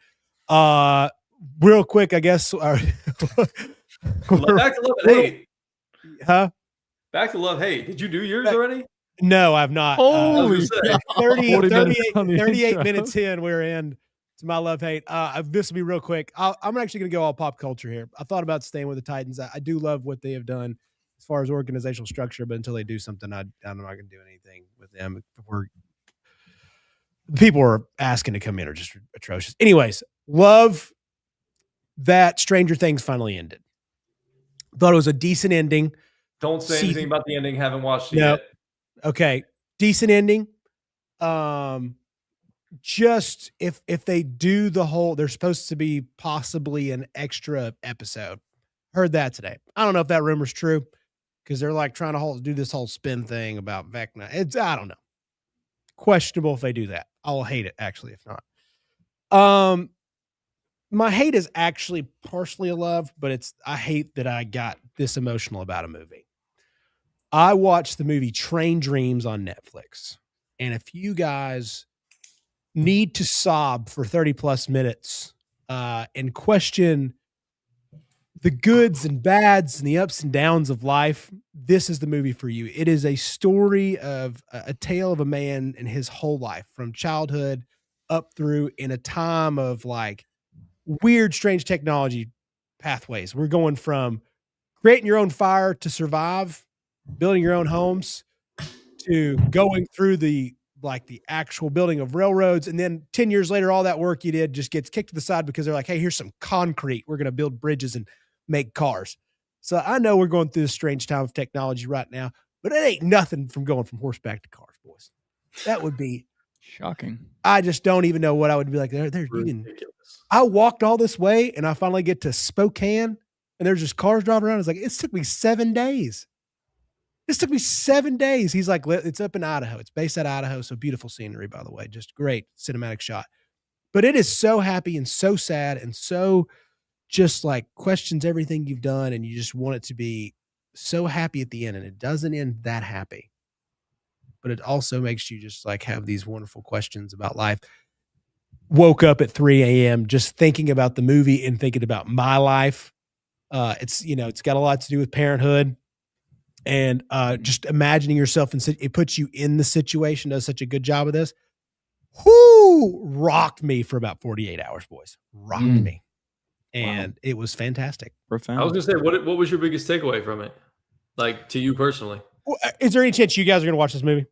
Real quick, I guess. Back to love and hate. Huh? Back to love hate. Did you do yours already? No, I've not. I Holy was gonna say, 30, 40 minutes 38, on the 38 intro. minutes in, we're in to my love hate. This will be real quick. I'm actually going to go all pop culture here. I thought about staying with the Titans. I do love what they have done as far as organizational structure, but until they do something, I'm not going to do anything with them. The people are asking to come in are just atrocious. Anyways, love that Stranger Things finally ended. Thought it was a decent ending. don't say See- anything about the ending. Haven't watched it No. yet. Okay, decent ending. Just if they do the whole, there's supposed to be possibly an extra episode. Heard that today. I don't know if that rumor's true because they're like trying to do this whole spin thing about Vecna. I don't know. Questionable if they do that. I'll hate it actually if not. My hate is actually partially a love, but I hate that I got this emotional about a movie. I watched the movie Train Dreams on Netflix. And if you guys need to sob for 30 plus minutes and question the goods and bads and the ups and downs of life, this is the movie for you. It is a story of a tale of a man and his whole life from childhood up through in a time of like weird, strange technology pathways. We're going from creating your own fire to survive, building your own homes, to going through the actual building of railroads. And then 10 years later, all that work you did just gets kicked to the side because they're like, hey, here's some concrete. We're going to build bridges and make cars. So I know we're going through this strange time of technology right now, but it ain't nothing from going from horseback to cars, boys. That would be shocking. I just don't even know what I would be like. There, you can. Ridiculous. I walked all this way, and I finally get to Spokane, and there's just cars driving around. It's like, it took me 7 days. This took me 7 days. He's like, it's up in Idaho. It's based out of Idaho, so beautiful scenery, by the way. Just great cinematic shot. But it is so happy and so sad and so just like questions everything you've done, and you just want it to be so happy at the end, and it doesn't end that happy. But it also makes you just like have these wonderful questions about life. Woke up at 3 a.m. just thinking about the movie and thinking about my life. It's got a lot to do with parenthood, and just imagining yourself it puts you in the situation. Does such a good job of this. Whoo! Rocked me for about 48 hours, boys. Rocked me, and it was fantastic. Profound. I was gonna say, what was your biggest takeaway from it, like to you personally? Is there any chance you guys are going to watch this movie?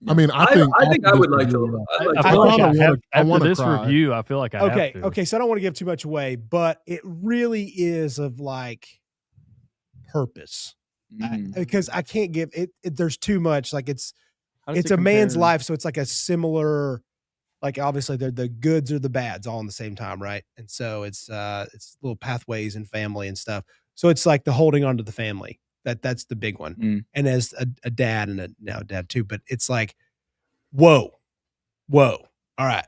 I mean, I think I would like to. I feel like I after wanna this cry. review, I feel like I have to. Okay. So I don't want to give too much away, but it really is of like purpose. Because I can't give it. There's too much. Like it's a man's life, so it's like a similar. Like obviously, they're the goods or the bads all in the same time, right? And so it's little pathways and family and stuff. So it's like the holding on to the family. That's the big one. And as a dad and now a dad too, but it's like, whoa, all right,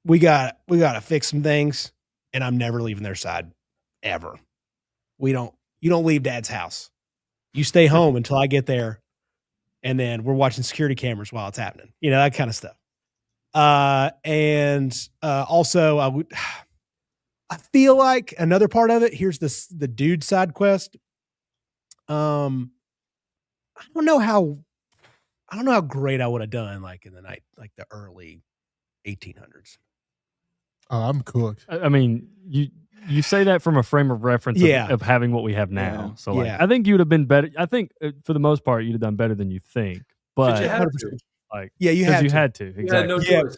we got to fix some things, and I'm never leaving their side ever. You don't leave dad's house. You stay home until I get there, and then we're watching security cameras while it's happening. That kind of stuff. Also I feel like another part of it, here's the dude side quest. I don't know how great I would have done like in the night, like the early 1800s. I'm cooked. I mean, you say that from a frame of reference of having what we have now. So like, I think you would have been better. I think for the most part, you'd have done better than you think. But you had to. Like, you had to. Exactly. You had no choice.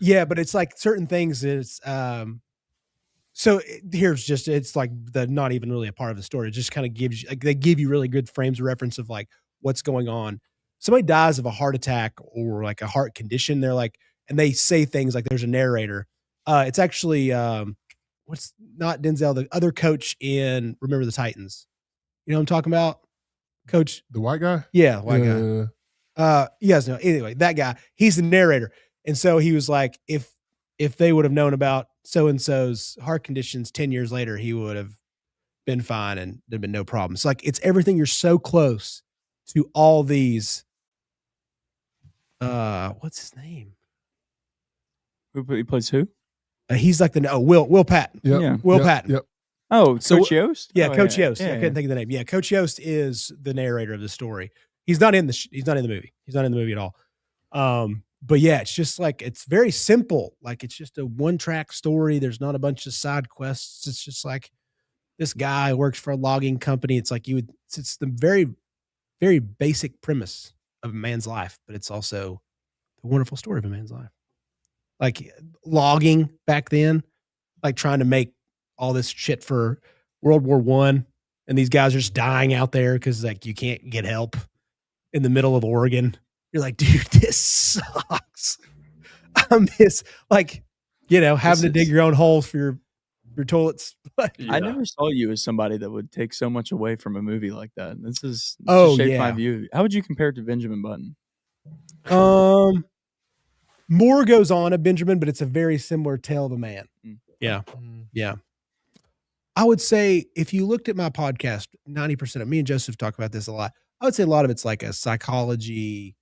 Yeah, but it's like certain things is so here's just it's like the not even really a part of the story. It just kind of gives you like they give you really good frames of reference of like what's going on. Somebody dies of a heart attack or like a heart condition. They're like, and they say things like there's a narrator. It's actually what's not Denzel, the other coach in Remember the Titans. You know what I'm talking about? Coach, the white guy? Yeah, the white guy. You guys know. Anyway, that guy, he's the narrator. And so he was like, if they would have known about so-and-so's heart conditions 10 years later, he would have been fine and there'd been no problems. Like it's everything. You're so close to all these. What's his name? He plays who? He's like Will Patton. Yep. Yeah. Will Patton. Yep. Oh, So- Coach Yost? Yeah, Oh, Coach Yost. Yeah, I couldn't think of the name. Yeah, Coach Yost is the narrator of the story. He's not in the movie. He's not in the movie at all. But yeah, it's just like it's very simple. Like it's just a one-track story. There's not a bunch of side quests. It's just like this guy works for a logging company. It's like it's the very, very basic premise of a man's life, but it's also the wonderful story of a man's life. Like logging back then, like trying to make all this shit for World War I, and these guys are just dying out there because like you can't get help in the middle of Oregon. You're like, dude, this sucks. I miss having to dig your own holes for your toilets. I never saw you as somebody that would take so much away from a movie like that. This just shaped my view. How would you compare it to Benjamin Button? More goes on of Benjamin, but it's a very similar tale of a man. Yeah. I would say if you looked at my podcast, 90% of me and Joseph talk about this a lot. I would say a lot of it's like a psychology,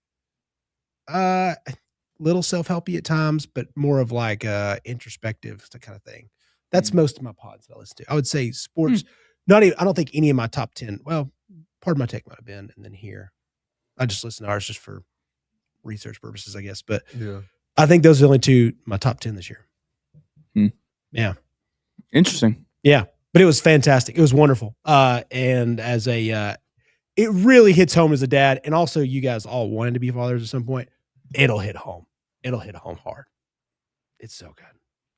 little self-helpy at times, but more of like a introspective kind of thing. That's most of my pods that I listen to. I would say sports, I don't think any of my top 10, well, part of my take might have been, and then here. I just listen to ours just for research purposes, I guess. But Yeah. I think those are the only my top 10 this year. Yeah. Interesting. Yeah. But it was fantastic. It was wonderful. And as it really hits home as a dad. And also you guys all wanted to be fathers at some point. It'll hit home. It'll hit home hard. It's so good.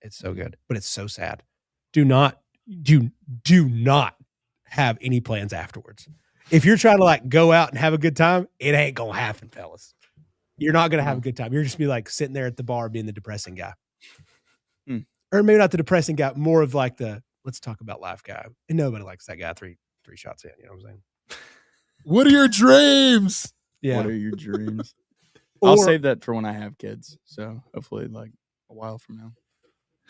It's so good, but it's so sad. Do not have any plans afterwards. If you're trying to like go out and have a good time, it ain't going to happen, fellas. You're not going to have a good time. You're just be like sitting there at the bar being the depressing guy. Hmm. Or maybe not the depressing guy, more of like the let's talk about life guy. And nobody likes that guy three shots in. You know what I'm saying? What are your dreams? Yeah. What are your dreams? Or- I'll save that for when I have kids. So hopefully, like a while from now.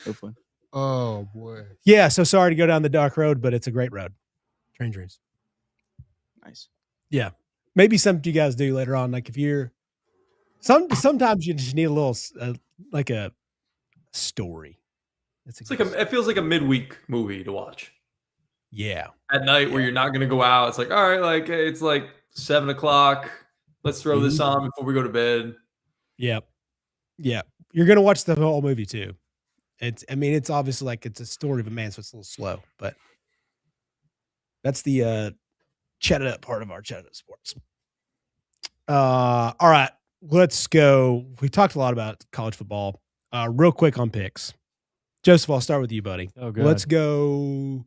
Hopefully. Oh boy. Yeah. So sorry to go down the dark road, but it's a great road. Train dreams. Nice. Yeah. Maybe something you guys do later on. Like if you're sometimes you just need a little like a story. It feels like a midweek movie to watch yeah. at night where you're not going to go out. It's like, all right, like it's like 7:00. Let's throw this on before we go to bed. Yep. Yeah. You're going to watch the whole movie too. It's obviously like it's a story of a man, so it's a little slow, but that's the chatted up part of our chatted up sports. All right, let's go. We talked a lot about college football. Real quick on picks. Joseph, I'll start with you, buddy. Oh, good. Let's go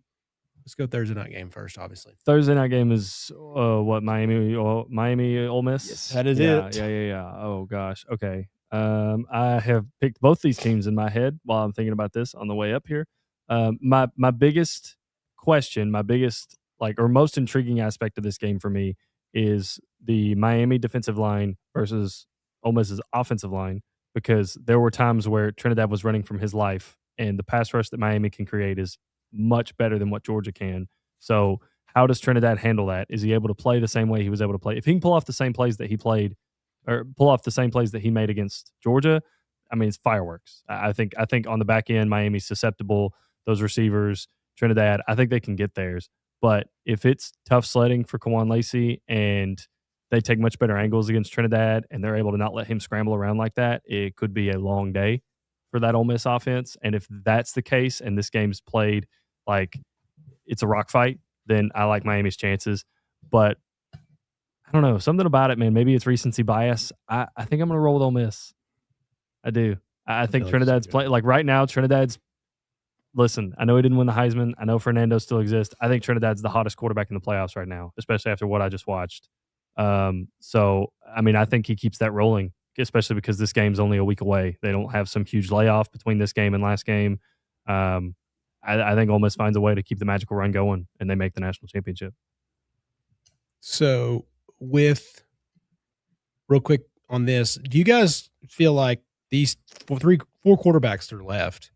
Thursday night game first, obviously. Thursday night game is what, Miami Ole Miss? Yes. That is Yeah. it. Yeah. Oh gosh. Okay. I have picked both these teams in my head while I'm thinking about this on the way up here. My biggest question, or most intriguing aspect of this game for me is the Miami defensive line versus Ole Miss's offensive line, because there were times where Trinidad was running from his life, and the pass rush that Miami can create is much better than what Georgia can. So how does Trinidad handle that? Is he able to play the same way he was able to play? If he can pull off the same plays that he played, or pull off the same plays that he made against Georgia, I mean, it's fireworks. I think on the back end, Miami's susceptible. Those receivers, Trinidad, I think they can get theirs. But if it's tough sledding for Kawan Lacey and they take much better angles against Trinidad and they're able to not let him scramble around like that, it could be a long day for that Ole Miss offense. And if that's the case and this game's played like it's a rock fight, then I like Miami's chances. But I don't know. Something about it, man. Maybe it's recency bias. I think I'm going to roll with Ole Miss. I do. I think Trinidad's play like right now. Listen, I know he didn't win the Heisman. I know Fernando still exists. I think Trinidad's the hottest quarterback in the playoffs right now, especially after what I just watched. So, I mean, I think he keeps that rolling, especially because this game's only a week away. They don't have some huge layoff between this game and last game. I think Ole Miss finds a way to keep the magical run going, and they make the national championship. So, real quick on this, do you guys feel like these four quarterbacks that are left,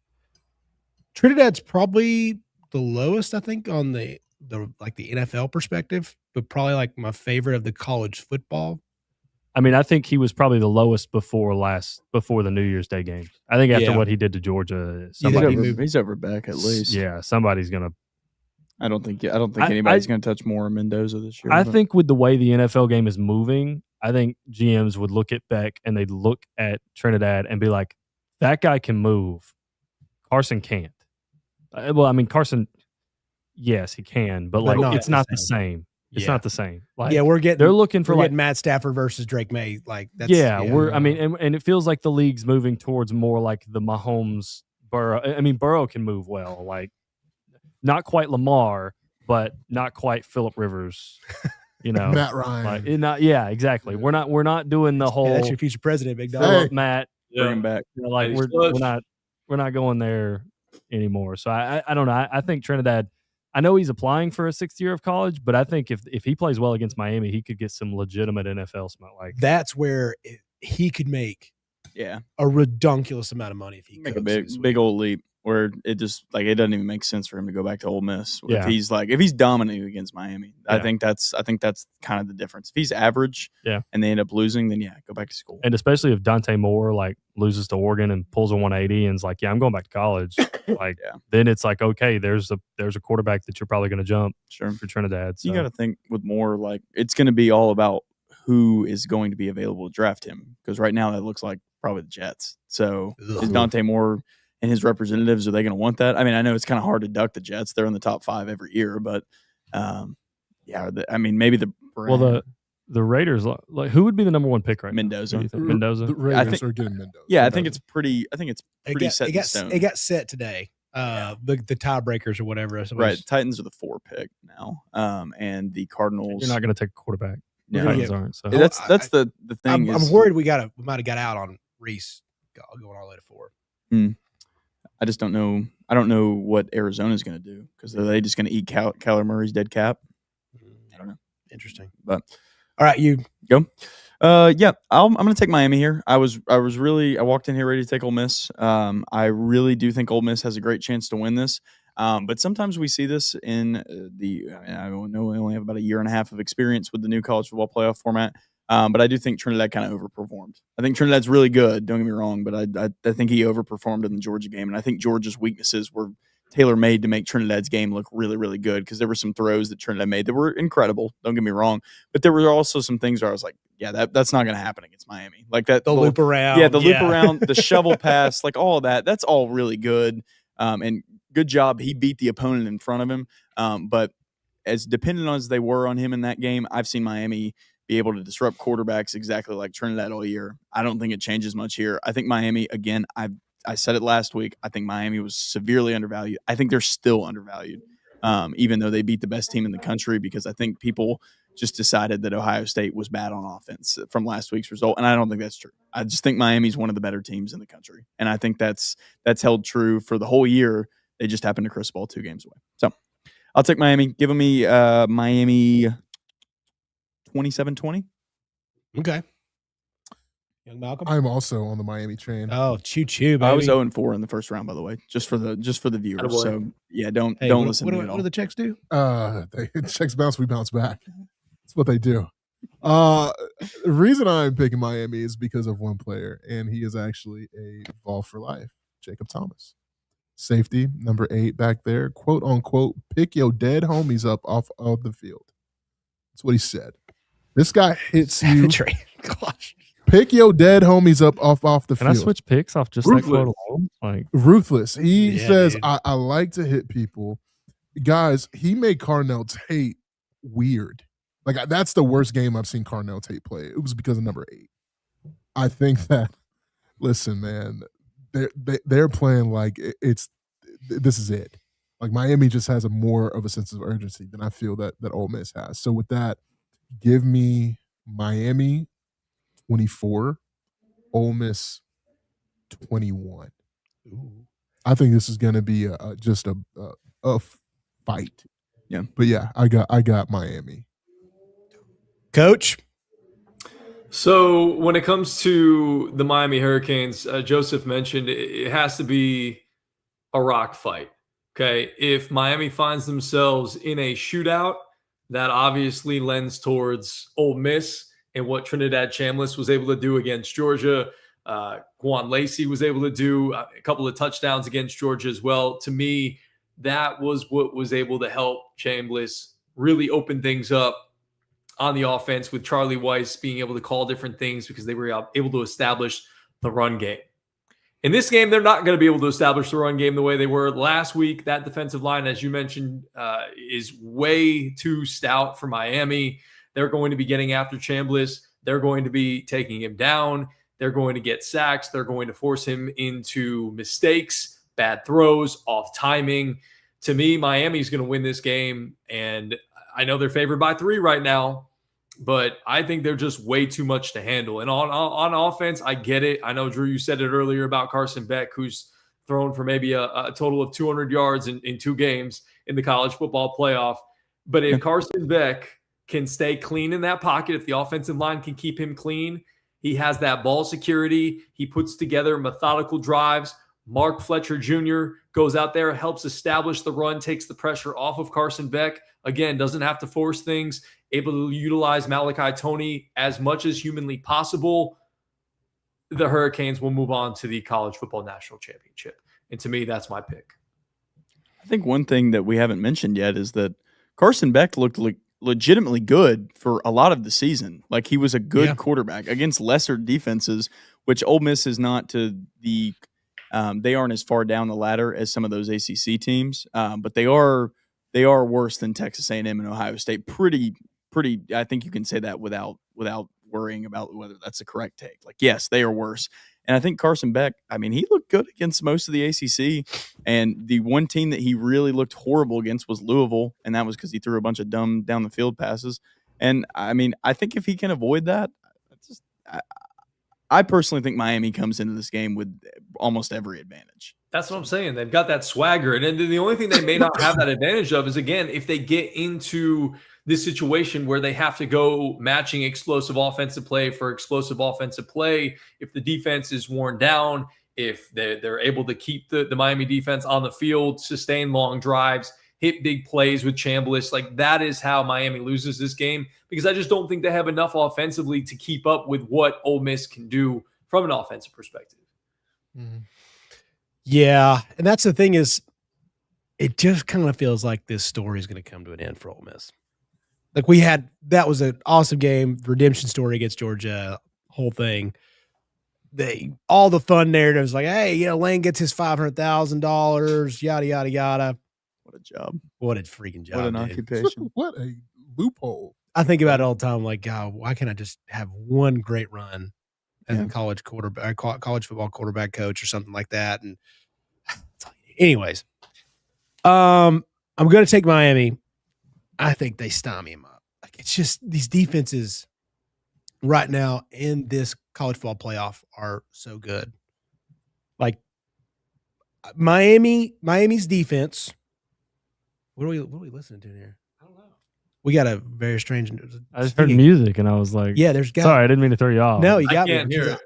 Trinidad's probably the lowest, I think, on the NFL perspective, but probably like my favorite of the college football? I mean, I think he was probably the lowest before the New Year's Day games. I think after what he did to Georgia, he's over back at least. Yeah, somebody's gonna. I don't think anybody's going to touch more Mendoza this year. I think with the way the NFL game is moving, I think GMs would look at Beck and they'd look at Trinidad and be like, that guy can move. Carson can't. Well, I mean, Carson, yes, he can, but like it's not the same. It's not the same. Like, they're looking for Matt Stafford versus Drake May. Like that's I mean, and it feels like the league's moving towards more like the Mahomes Burrow. I mean, Burrow can move well, like not quite Lamar, but not quite Phillip Rivers. You know, Matt Ryan. Like, exactly. We're not doing the whole. That's your future president, big dog. Phillip, Matt, bring him back. You know, like we're not going there anymore. So I don't know. I think Trinidad. I know he's applying for a 6th year of college, but I think if he plays well against Miami, he could get some legitimate NFL smell. Like that's where he could make a redonkulous amount of money if he make a big old leap. Where it just like it doesn't even make sense for him to go back to Ole Miss. Yeah. If he's dominating against Miami, I think that's kind of the difference. If he's average, and they end up losing, then go back to school. And especially if Dante Moore like loses to Oregon and pulls a 180 and is like, I'm going back to college. Like then it's like, okay, there's a quarterback that you're probably going to jump for Trinidad. So you got to think with Moore, like it's going to be all about who is going to be available to draft him, because right now that looks like probably the Jets. So is Dante Moore and his representatives, are they going to want that? I mean, I know it's kind of hard to duck the Jets. They're in the top 5 every year, but I mean, maybe the Raiders, like who would be the number 1 pick right Mendoza. now? Mendoza. The Raiders are getting Mendoza. Yeah, I think it's pretty set in stone. It got set today. The tiebreakers or whatever. Right. Titans are the 4 pick now. And the Cardinals. You're not going to take a quarterback. We're Yeah. gonna Titans get- aren't. So That's the thing. I'm worried we might have got out on Reese going all the way to 4. I just don't know. I don't know what Arizona's going to do because are they just going to eat Kyler Murray's dead cap? I don't know. Interesting. But All right, you go. Yeah, I'm going to take Miami here. I walked in here ready to take Ole Miss. I really do think Ole Miss has a great chance to win this. But sometimes we see this in I don't know, we only have about a year and a half of experience with the new college football playoff format. But I do think Trinidad kind of overperformed. I think Trinidad's really good. Don't get me wrong, but I think he overperformed in the Georgia game, and I think Georgia's weaknesses were tailor-made to make Trinidad's game look really, really good because there were some throws that Trinidad made that were incredible. Don't get me wrong, but there were also some things where I was like, yeah, that's not going to happen against Miami. Like that, the loop around, loop around, the shovel pass, like all of that. That's all really good, and good job. He beat the opponent in front of him, but as dependent as they were on him in that game, I've seen Miami be able to disrupt quarterbacks exactly like Trinidad all year. I don't think it changes much here. I think Miami, again, I said it last week, I think Miami was severely undervalued. I think they're still undervalued, even though they beat the best team in the country, because I think people just decided that Ohio State was bad on offense from last week's result, and I don't think that's true. I just think Miami's one of the better teams in the country, and I think that's held true for the whole year. They just happened to crystal ball 2 games away. So I'll take Miami. Give me Miami 27-20. Okay. Young Malcolm. I'm also on the Miami train. Oh, choo choo, baby. I was 0-4 in the first round, by the way, just for the viewers. Attaboy. So yeah, don't Hey, listen to me at what all. do the checks do? Checks bounce, we bounce back. That's what they do. The reason I'm picking Miami is because of one player, and he is actually a Vol for life, Jacob Thomas. Safety, number 8 back there, quote unquote, pick your dead homies up off of the field. That's what he said. This guy hits you. Savagery. Gosh. Pick your dead homies up off the can field. I switch picks off just Ruthless. that quote alone? Like, Ruthless. He Yeah, says, dude. I like to hit people. Guys, he made Carnell Tate weird. Like, that's the worst game I've seen Carnell Tate play. It was because of number 8. I think that, listen, man, they're playing like this is it. Like, Miami just has more of a sense of urgency than I feel that Ole Miss has. So with that, give me Miami 24, Ole Miss 21. Ooh. I think this is going to be just a fight. Yeah. But yeah, I got Miami. Coach. So when it comes to the Miami Hurricanes, Joseph mentioned it has to be a rock fight. Okay. If Miami finds themselves in a shootout, that obviously lends towards Ole Miss and what Trinidad Chambliss was able to do against Georgia. Juan Lacey was able to do a couple of touchdowns against Georgia as well. To me, that was what was able to help Chambliss really open things up on the offense, with Charlie Weiss being able to call different things because they were able to establish the run game. In this game, they're not going to be able to establish the run game the way they were last week. That defensive line, as you mentioned, is way too stout for Miami. They're going to be getting after Chambliss. They're going to be taking him down. They're going to get sacks. They're going to force him into mistakes, bad throws, off timing. To me, Miami's going to win this game, and I know they're favored by 3 right now, but I think they're just way too much to handle. And on offense, I get it. I know, Drew, you said it earlier about Carson Beck, who's thrown for maybe a total of 200 yards in 2 games in the college football playoff. But if Carson Beck can stay clean in that pocket, if the offensive line can keep him clean, he has that ball security. He puts together methodical drives. Mark Fletcher Jr. goes out there, helps establish the run, takes the pressure off of Carson Beck. Again, doesn't have to force things, able to utilize Malachi Toney as much as humanly possible. The Hurricanes will move on to the College Football National Championship. And to me, that's my pick. I think one thing that we haven't mentioned yet is that Carson Beck looked legitimately good for a lot of the season. Like, he was a good quarterback against lesser defenses, which Ole Miss is not to the they aren't as far down the ladder as some of those ACC teams, but they are worse than Texas A&M and Ohio State. Pretty. I think you can say that without worrying about whether that's the correct take. Like, yes, they are worse. And I think Carson Beck, I mean, he looked good against most of the ACC. And the one team that he really looked horrible against was Louisville, and that was because he threw a bunch of dumb down the field passes. And I mean, I think if he can avoid that, I personally think Miami comes into this game with almost every advantage. That's what I'm saying. They've got that swagger. And then the only thing they may not have that advantage of is, again, if they get into this situation where they have to go matching explosive offensive play for explosive offensive play, if the defense is worn down, if they're able to keep the Miami defense on the field, sustain long drives, hit big plays with Chambliss, like that is how Miami loses this game, because I just don't think they have enough offensively to keep up with what Ole Miss can do from an offensive perspective. Mhm. Yeah, and that's the thing is, it just kind of feels like this story is going to come to an end for Ole Miss. Like that was an awesome game, redemption story against Georgia, whole thing. All the fun narratives, like, hey, Lane gets his $500,000, yada yada yada. What a job! What a freaking job! What an dude. occupation! What a loophole! I think about it all the time. Like, God, why can't I just have one great run as a college football quarterback coach or something like that? And anyways, I'm going to take Miami. I think they stymie him up. Like, it's just these defenses right now in this college football playoff are so good. Like Miami's defense. What are we listening to here? I don't know. We got a very strange. I just heard music and I was like, yeah, sorry, I didn't mean to throw you off. No, you got I can't me. hear it.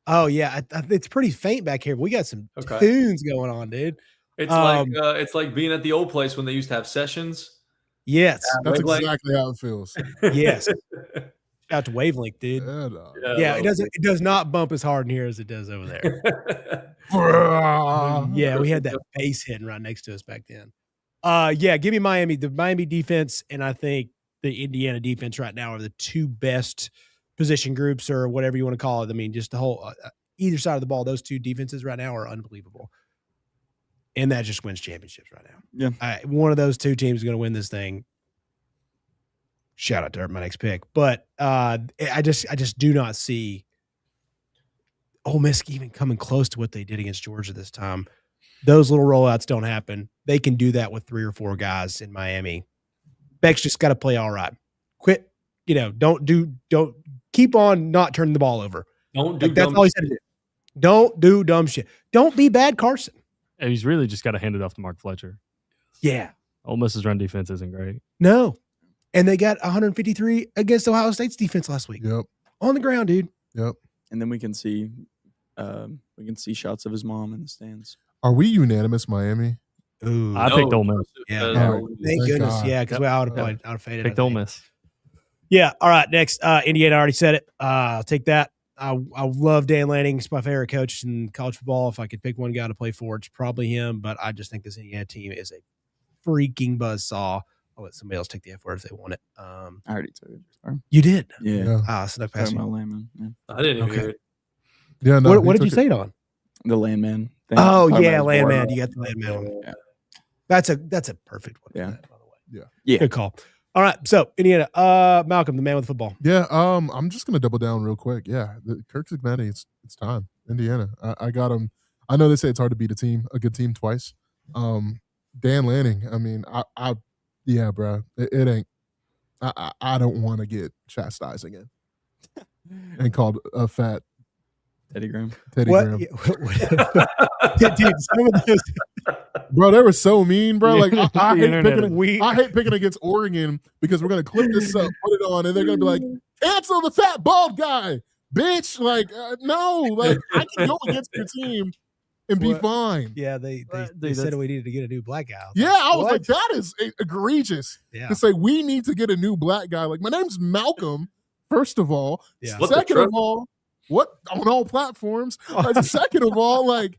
Oh yeah, it's pretty faint back here. But we got some tunes going on, dude. It's like being at the old place when they used to have sessions. Yes, that's exactly how it feels. Yes. Out to Wavelength, dude. Yeah, it does not bump as hard in here as it does over there. Yeah, we had that bass hitting right next to us back then. Yeah, give me Miami. The Miami defense and I think the Indiana defense right now are the two best position groups or whatever you want to call it. I mean, just the whole either side of the ball, those two defenses right now are unbelievable. And that just wins championships right now. Yeah. One of those two teams is going to win this thing. Shout out to my next pick. But I just do not see Ole Miss even coming close to what they did against Georgia this time. Those little rollouts don't happen. They can do that with 3 or 4 guys in Miami. Beck's just got to play all right. Quit, don't keep on not turning the ball over. That's all he said to do. Don't do dumb shit. Don't be bad Carson. He's really just got to hand it off to Mark Fletcher. Yeah. Ole Miss's run defense isn't great. No. And they got 153 against Ohio State's defense last week. Yep. On the ground, dude. Yep. And then we can see shots of his mom in the stands. Are we unanimous, Miami? Ooh. I picked Ole Miss. Yeah. Thank goodness. God. Yeah, because I would have faded. Picked Ole Miss. Yeah. All right. Next, Indiana. I already said it. I'll take that. I love Dan Lanning. He's my favorite coach in college football. If I could pick one guy to play for, it's probably him. But I just think this Indiana team is a freaking buzzsaw. I'll let somebody else take the F word if they want it. I already took it. Sorry. You did? Yeah. Snuck past Talking me. about Landman. Yeah. I didn't even hear it. Yeah. No, What did you say it on? The Landman thing. Oh Talking yeah, about his Landman. board. You got the Landman one. Yeah. That's a perfect one. Yeah. For that, by the way. Yeah. Good call. All right. So Indiana, Malcolm, the man with the football. Yeah. I'm just gonna double down real quick. Yeah. Kirk Cignetti, it's time. Indiana. I got him. I know they say it's hard to beat a good team twice. Dan Lanning. I mean, yeah, bro. It ain't. I don't want to get chastised again and called a fat Teddy Graham. Graham. Dude, some of those. Bro, they were so mean, bro. Like I The hate picking against Oregon because we're gonna clip this up, put it on, and they're gonna be like, "Cancel the fat bald guy, bitch!" Like, no, like I can go against your team and be fine. Yeah, they said we needed to get a new black guy. Yeah, I was like, that is egregious to say we need to get a new black guy. Like, my name's Malcolm. First of all, second of all, what on all platforms? Second of all, like,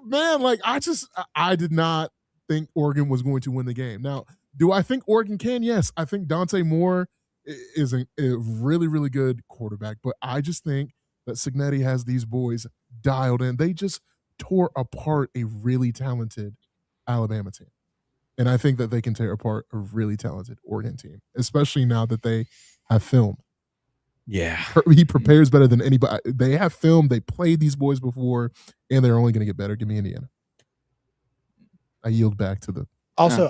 man, like I did not think Oregon was going to win the game. Now, do I think Oregon can? Yes, I think Dante Moore is a really, really good quarterback, but I just think that Cignetti has these boys dialed in. They just tore apart a really talented Alabama team. And I think that they can tear apart a really talented Oregon team, especially now that they have film. Yeah. He prepares better than anybody. They have film. They played these boys before, and they're only going to get better. Give me Indiana. I yield back to the. Also,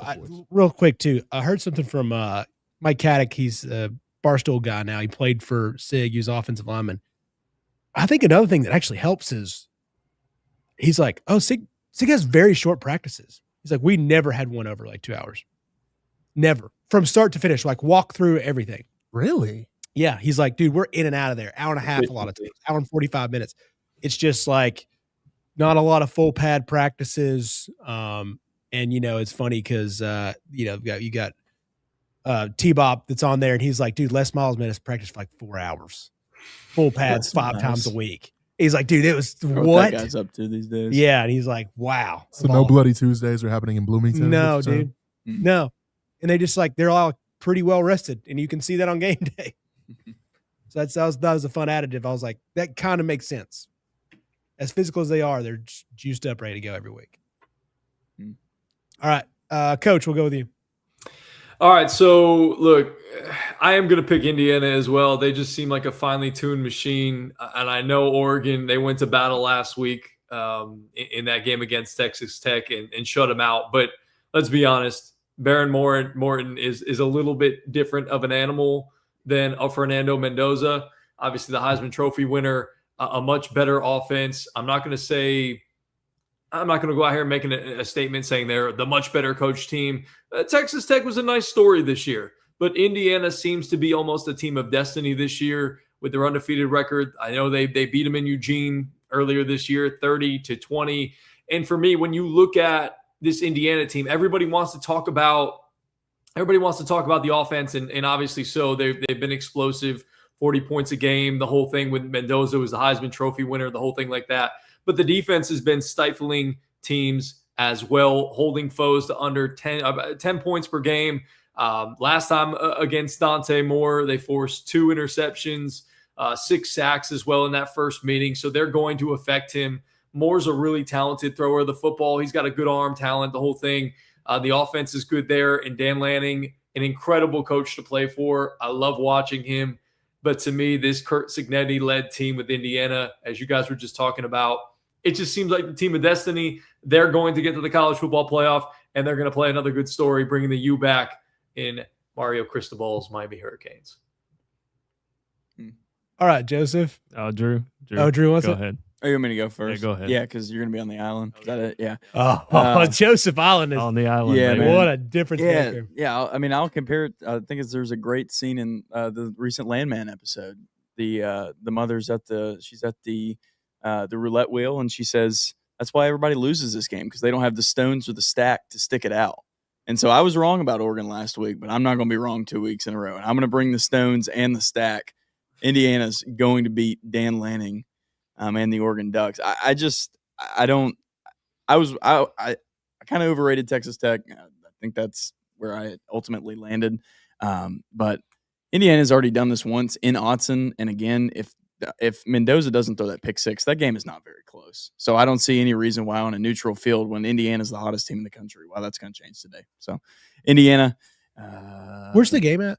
real quick, too, I heard something from Mike Caddick. He's Barstool guy now. He played for SIG. He was offensive lineman. I think another thing that actually helps is he's like, oh, SIG has very short practices. He's like, we never had one over like 2 hours. Never. From start to finish, like walk through everything. Really? Yeah. He's like, dude, we're in and out of there. Hour and a half a lot of times. Hour and 45 minutes. It's just like not a lot of full pad practices. And, it's funny because, you got T-Bop that's on there, and he's like, dude, Les Miles made us practice for like 4 hours. Full pads 5 times a week. He's like, dude, it was what that guy's up to these days. Yeah, and he's like, wow. So no Bloody Tuesdays are happening in Bloomington? No, dude. No. And they just like, they're all pretty well rested, and you can see that on game day. So that was a fun additive. I was like, that kind of makes sense. As physical as they are, they're juiced up, ready to go every week. All right. Coach, we'll go with you. All right, so look, I am going to pick Indiana as well. They just seem like a finely tuned machine, and I know Oregon, they went to battle last week in that game against Texas Tech and shut them out. But let's be honest, Baron Morton is a little bit different of an animal than Fernando Mendoza. Obviously, the Heisman Trophy winner, a much better offense. I'm not going to go out here and make a statement saying they're the much better coach team. Texas Tech was a nice story this year, but Indiana seems to be almost a team of destiny this year with their undefeated record. I know they beat them in Eugene earlier this year, 30-20. And for me, when you look at this Indiana team, everybody wants to talk about the offense, and obviously so. They've been explosive, 40 points a game. The whole thing with Mendoza was the Heisman Trophy winner, the whole thing like that. But the defense has been stifling teams as well, holding foes to under 10 points per game. Last time against Dante Moore, they forced 2 interceptions, 6 sacks as well in that first meeting. So they're going to affect him. Moore's a really talented thrower of the football. He's got a good arm talent, the whole thing. The offense is good there. And Dan Lanning, an incredible coach to play for. I love watching him. But to me, this Kurt Cignetti-led team with Indiana, as you guys were just talking about, it just seems like the team of destiny. They're going to get to the college football playoff, and they're going to play another good story, bringing the U back in Mario Cristobal's Miami Hurricanes. All right, Joseph. Drew. Drew wants go it? ahead. Oh, you want me to go first? Yeah, go ahead. Yeah, because you're going to be on the island. Is that it? Yeah. Joseph Island is On the island. Yeah, baby. man. what a difference maker. Yeah. I'll compare it. I think there's a great scene in the recent Landman episode. The mother's she's at the roulette wheel, and she says that's why everybody loses this game, because they don't have the stones or the stack to stick it out. And so I was wrong about Oregon last week, but I'm not going to be wrong 2 weeks in a row. And I'm going to bring the stones and the stack. Indiana's going to beat Dan Lanning and the Oregon Ducks. I kind of overrated Texas Tech. I think that's where I ultimately landed. But Indiana's already done this once in Autzen. And again, if Mendoza doesn't throw that pick six, that game is not very close. So I don't see any reason why on a neutral field, when Indiana's the hottest team in the country, why that's going to change today. So Indiana. Where's the game at?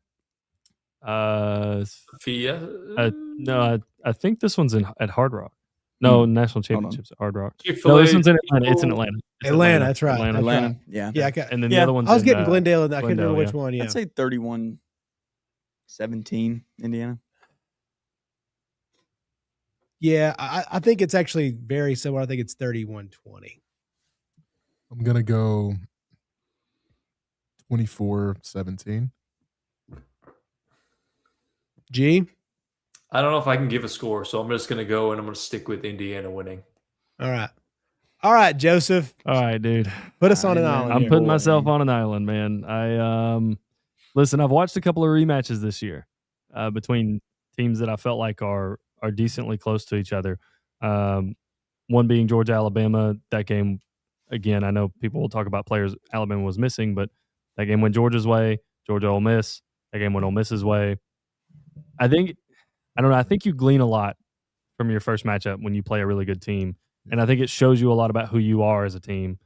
No, I think this one's at Hard Rock. No, National Championships at Hard Rock. Chick-fil-A. No, this one's in Atlanta. It's in Atlanta. It's Atlanta, that's right. Atlanta. Yeah. Yeah, okay. And then the other one's I was in, getting Glendale, and I couldn't Glendale, remember which one. Yeah, I'd say 31-17 Indiana. yeah. I think it's actually very similar. I think it's 31-20. I'm going to go 24-17. G. I don't know if I can give a score, so I'm just going to go and I'm going to stick with Indiana winning. All right, Joseph. All right, dude. Put us on an island. I'm here. putting myself on an island, man. Listen, I've watched a couple of rematches this year between teams that I felt like are decently close to each other. One being Georgia, Alabama. That game, again, I know people will talk about players Alabama was missing, but that game went Georgia's way. Georgia, Ole Miss. That game went Ole Miss's way. I think you glean a lot from your first matchup when you play a really good team. And I think it shows you a lot about who you are as a team.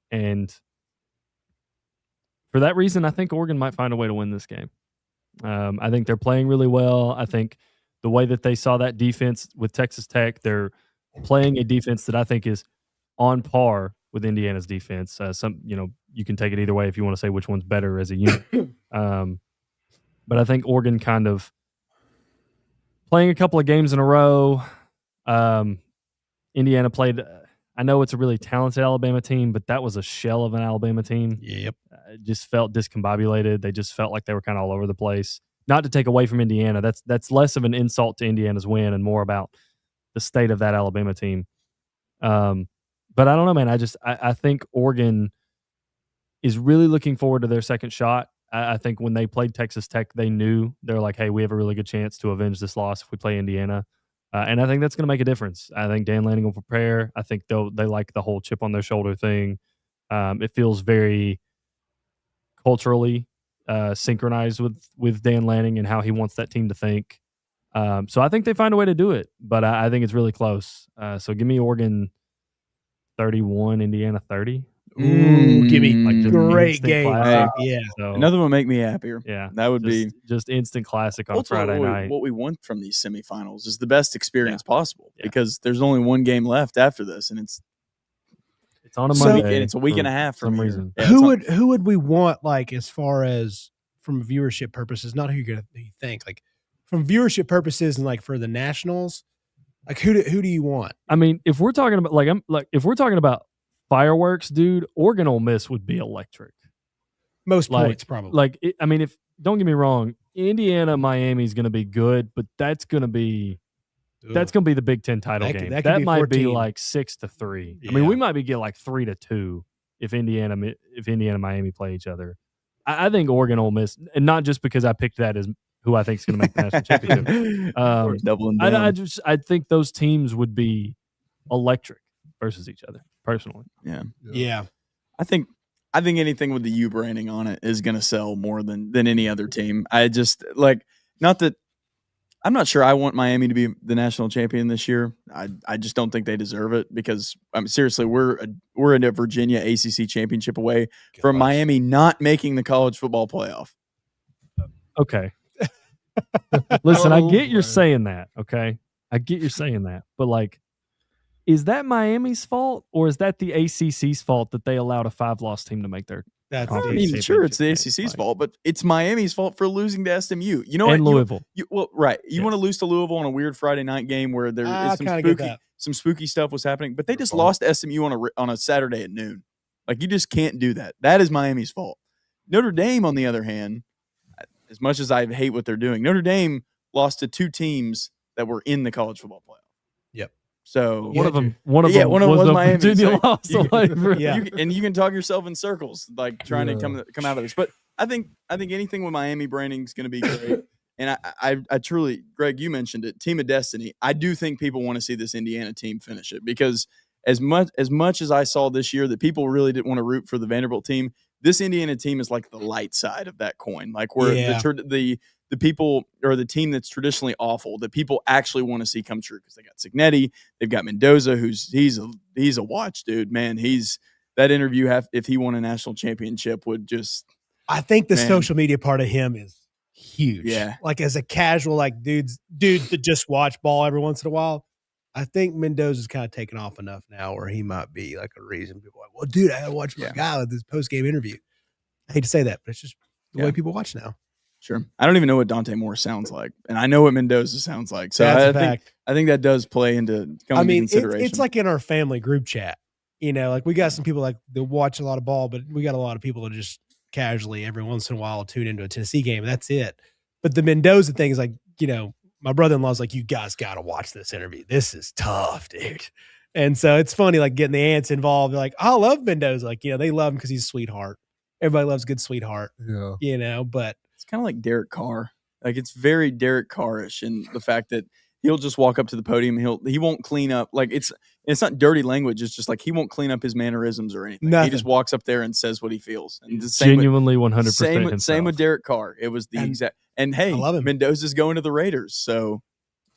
And for that reason, I think Oregon might find a way to win this game. I think they're playing really well. I think the way that they saw that defense with Texas Tech, they're playing a defense that I think is on par with Indiana's defense. You can take it either way if you want to say which one's better as a unit. But I think Oregon kind of playing a couple of games in a row. Indiana played. I know it's a really talented Alabama team, but that was a shell of an Alabama team. Yep. It just felt discombobulated. They just felt like they were kind of all over the place. Not to take away from Indiana. That's less of an insult to Indiana's win and more about the state of that Alabama team. But I don't know, man. I think Oregon is really looking forward to their second shot. I think when they played Texas Tech, they knew they're like, hey, we have a really good chance to avenge this loss if we play Indiana. And I think that's going to make a difference. I think Dan Lanning will prepare. I think they like the whole chip on their shoulder thing. It feels very culturally synchronized with Dan Lanning and how he wants that team to think. So I think they find a way to do it, but I think it's really close. So give me Oregon 31, Indiana 30. Ooh, give me just great instant game. classic. Yeah. So, Another one make me happier. yeah, That would be just instant classic on ultimately Friday night. what we want from these semifinals is the best experience possible Yeah. because there's only one game left after this, and it's on a So- Monday. and it's a week and a half for from some here. reason. Yeah, Who would we want, like, as far as from viewership purposes, not who you think, like from viewership purposes and like for the nationals, like who do you want? I mean, if we're talking about if we're talking about fireworks, dude, Oregon Ole Miss would be electric. Most Like- points, probably. If don't get me wrong, Indiana Miami is going to be good, but that's going to be the Big Ten title That could- game. that That, could be might be 14. like 6-3. I Yeah. mean, we might be get like 3-2 if Indiana Miami play each other. I think Oregon Ole Miss, and not just because I picked that as who I think is going to make the national championship. We're doubling down. I think those teams would be electric versus each other. Personally, Yeah. I think anything with the U branding on it is going to sell more than any other team. I just not that I'm not sure I want Miami to be the national champion this year. I just don't think they deserve it because seriously, we're in a Virginia ACC championship away from Gosh. Miami not making the college football playoff. okay. Listen, I Oh, get you're boy. saying that. Okay, I get you're saying that, but like, is that Miami's fault or is that the ACC's fault that they allowed a 5-loss team to make their That's I Conference mean, sure, it's the championship game, ACC's like- fault, but it's Miami's fault for losing to SMU. You know and what? Louisville? You want to lose to Louisville on a weird Friday night game where there I is some kinda get spooky, that. some spooky stuff was happening, but they just fault. lost to SMU on a Saturday at noon. Like you just can't do that. That is Miami's fault. Notre Dame, on the other hand, as much as I hate what they're doing, Notre Dame lost to two teams that were in the college football playoff. Yep. So One of them was was the Miami. Virginia So loss you- away from- Yeah. you can talk yourself in circles, like trying to Yeah. come out of this. But I think anything with Miami branding is going to be great. And I truly, Greg, you mentioned it, Team of Destiny. I do think people want to see this Indiana team finish it because as much as I saw this year that people really didn't want to root for the Vanderbilt team, this Indiana team is like the light side of that coin, like where Yeah. the people or the team that's traditionally awful that people actually want to see come true because they got Cignetti, they've got Mendoza, he's a watch dude, man. He's that interview if he won a national championship would just I think the Man. social media part of him is huge. Yeah. Like as a casual, like dudes that just watch ball every once in a while. I think Mendoza's kind of taken off enough now where he might be like a reason people are like, well, dude, I gotta watch my Yeah. guy with this post game interview. I hate to say that, but it's just the way Yeah. people watch now. sure. I don't even know what Dante Moore sounds like, and I know what Mendoza sounds like. So That's a I think fact. that does play into I mean, consideration. it's like in our family group chat. You know, like we got some people like that watch a lot of ball, but we got a lot of people that just casually every once in a while tune into a Tennessee game. And that's it. But the Mendoza thing is like, you know, my brother-in-law's like, you guys got to watch this interview. This is tough, dude. And so it's funny, like getting the aunts involved. They're like, I love Mendoza. Like, you know, they love him because he's a sweetheart. Everybody loves a good sweetheart, Yeah. you know, but it's kind of like Derek Carr. Like it's very Derek Carr-ish in the fact that he'll just walk up to the podium. He won't clean up. Like it's not dirty language. It's just like he won't clean up his mannerisms or anything. Nothing. He just walks up there and says what he feels. And the same with, Genuinely 100%. same himself. with Derek Carr. It was the And exact. And hey, I love him. Mendoza's going to the Raiders. So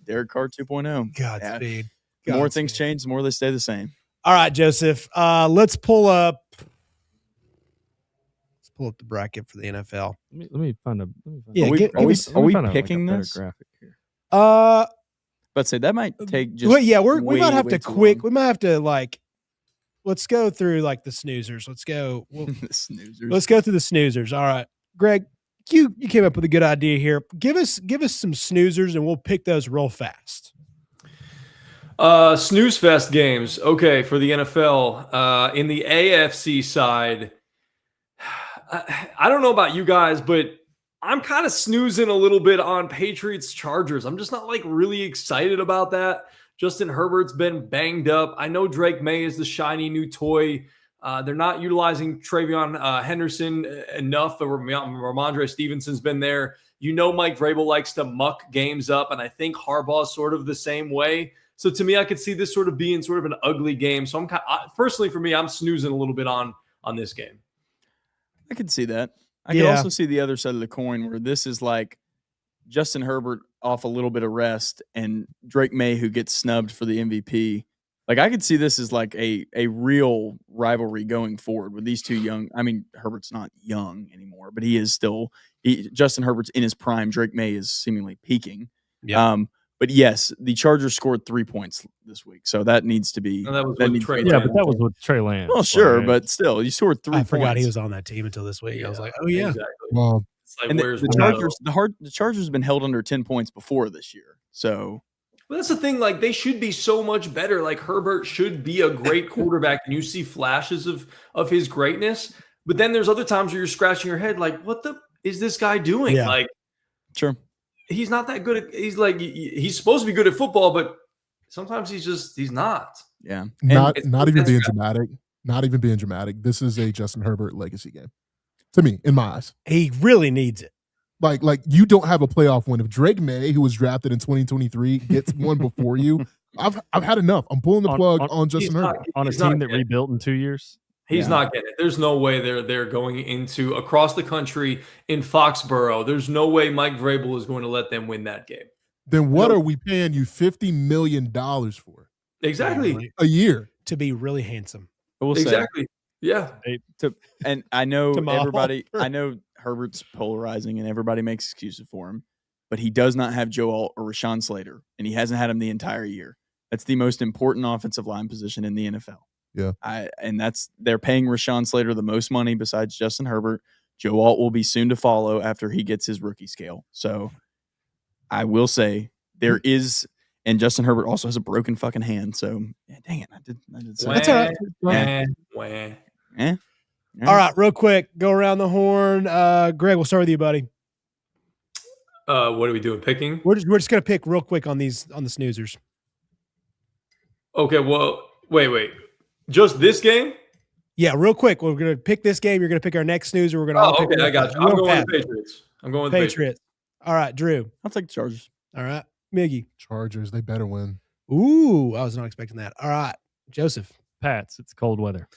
Derek Carr 2.0. Godspeed. The more things Godspeed. change, the more they stay the same. All right, Joseph. Let's pull up the bracket for the NFL. Let me find a. Yeah, Are we- give are we- us- are we find out, picking a better this? graphic here? But say that might take just. Well, yeah, we way, might have way to too quick. long. We might have to like. Let's go through like the snoozers. Let's go. The snoozers. Let's go through the snoozers. All right, Greg, you came up with a good idea here. Give us some snoozers, and we'll pick those real fast. Snooze fest games. Okay, for the NFL. In the AFC side, I don't know about you guys, but I'm kind of snoozing a little bit on Patriots Chargers. I'm just not like really excited about that. Justin Herbert's been banged up. I know Drake May is the shiny new toy. They're not utilizing Travion Henderson enough. Ramondre Stevenson's been there. You know, Mike Vrabel likes to muck games up, and I think Harbaugh's sort of the same way. So to me, I could see this sort of being sort of an ugly game. So personally, for me, I'm snoozing a little bit on this game. I could see that. I could also see the other side of the coin where this is like Justin Herbert off a little bit of rest and Drake May who gets snubbed for the MVP. Like I could see this as like a real rivalry going forward with these two young. I mean, Herbert's not young anymore, but he is still. Justin Herbert's in his prime. Drake May is seemingly peaking. Yeah. But yes, the Chargers scored 3 points this week, so that needs to be. And that was with Trey Lance. But that was with Trey Lance. Well, sure, but still, you scored 3 I points. forgot he was on that team until this week. Yeah. I was like, oh yeah. Exactly. Well, Like, and the Chargers have been held under 10 points before this year, so. Well, that's the thing. Like they should be so much better. Like Herbert should be a great quarterback, and you see flashes of his greatness. But then there's other times where you're scratching your head, like, what the is this guy doing? Yeah. Like, sure. He's not that good at. He's like he's supposed to be good at football, but sometimes he's not. Yeah, not even being dramatic. Not even being dramatic. This is a Justin Herbert legacy game, to me, in my eyes. He really needs it. Like you don't have a playoff win. If Drake May, who was drafted in 2023, gets one before you, I've had enough. I'm pulling the plug on Justin Herbert on a team that rebuilt in 2 years. He's not getting it. There's no way they're going into across the country in Foxborough. There's no way Mike Vrabel is going to let them win that game. Then what are we paying you $50 million for? Exactly. A year. To be really handsome. Exactly. Yeah. And I know everybody. I know Herbert's polarizing, and everybody makes excuses for him, but he does not have Joe Alt or Rashawn Slater, and he hasn't had him the entire year. That's the most important offensive line position in the NFL. Yeah. They're paying Rashawn Slater the most money besides Justin Herbert. Joe Alt will be soon to follow after he gets his rookie scale. So I will say there is, and Justin Herbert also has a broken fucking hand. So yeah, dang it, I did say That's all right. Yeah. All right, real quick, go around the horn. Greg, we'll start with you, buddy. What are we doing? Picking? We're just gonna pick real quick on the snoozers. Okay. Well, wait. Just this game? Yeah, real quick. We're gonna pick this game. You're gonna pick our next snoozer. We're gonna. Okay, I got you. I'm going with the Patriots. I'm going with the Patriots. All right, Drew. I'll take the Chargers. All right, Miggy. Chargers. They better win. Ooh, I was not expecting that. All right, Joseph. Pats. It's cold weather.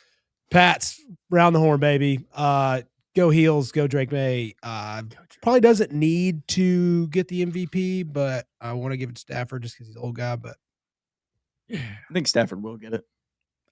Pats. Round the horn, baby. Go Heels. Go Drake May. Probably doesn't need to get the MVP, but I want to give it to Stafford just because he's an old guy. But I think Stafford will get it.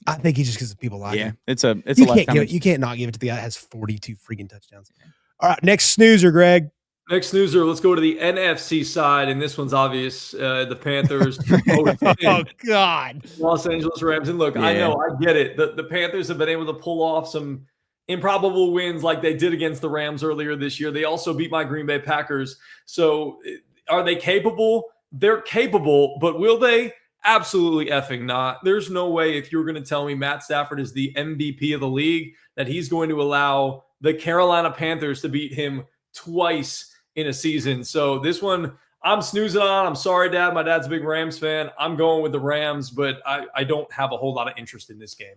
I think he just because people like him. It's a you lifetime. Can't you can't not give it to the guy that has 42 freaking touchdowns. All right, next snoozer, Greg. Next snoozer, let's go to the NFC side, and this one's obvious. The Panthers. Oh, God. Los Angeles Rams. And look, I know, I get it. The Panthers have been able to pull off some improbable wins like they did against the Rams earlier this year. They also beat my Green Bay Packers. So are they capable? They're capable, but will they? Absolutely effing not. There's no way if you're going to tell me Matt Stafford is the MVP of the league that he's going to allow the Carolina Panthers to beat him twice in a season. So this one I'm snoozing on. I'm sorry, Dad. My dad's a big Rams fan. I'm going with the Rams, but I don't have a whole lot of interest in this game.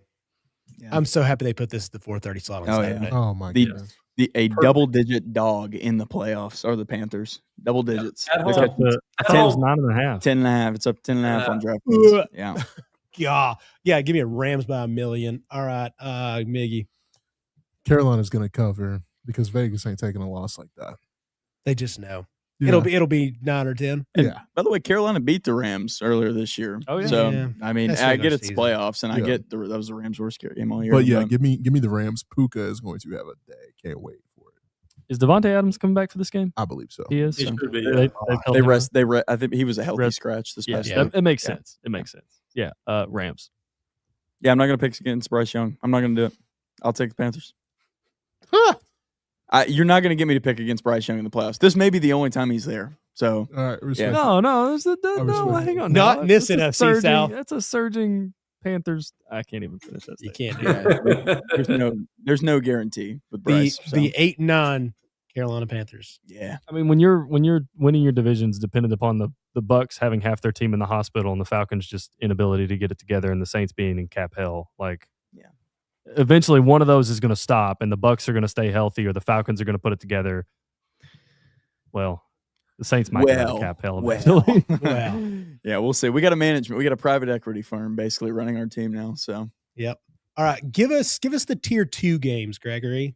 Yeah. I'm so happy they put this at the 4:30 slot on Saturday. Yeah. Oh, my goodness. A double-digit dog in the playoffs are the Panthers. Double digits. It's up to 9.5. 10.5. It's up 10.5 on DraftKings. Yeah. Yeah. Give me a Rams by a million. All right, Miggy. Carolina's going to cover because Vegas ain't taking a loss like that. They just know. Yeah. It'll be 9 or 10. And by the way, Carolina beat the Rams earlier this year. Oh yeah. So I mean, That's I regular get it's season. playoffs, and I get that was the Rams' worst game all year. But yeah, give me the Rams. Puka is going to have a day. Can't wait for it. Is Devontae Adams coming back for this game? I believe so. He is. He should be, They rest. I think he was a healthy scratch this past week. It makes sense. It makes sense. Yeah. Rams. Yeah, I'm not going to pick against Bryce Young. I'm not going to do it. I'll take the Panthers. Huh. You're not going to get me to pick against Bryce Young in the playoffs. This may be the only time he's there. So, All right, respect. Yeah. No, hang on. Not in this That's a NFC South. That's a surging Panthers. I can't even finish that. You statement. can't do that. there's no guarantee with Bryce. The 8-9 Carolina Panthers. Yeah. I mean, when you're winning your divisions, dependent upon the Bucks having half their team in the hospital and the Falcons just inability to get it together, and the Saints being in cap hell, like, yeah, eventually one of those is going to stop, and the Bucks are going to stay healthy, or the Falcons are going to put it together. Well, the Saints might get out of cap hell eventually. Wow. Yeah, we'll see. We got we got a private equity firm basically running our team now. So, yep. All right, give us the tier 2 games, Gregory.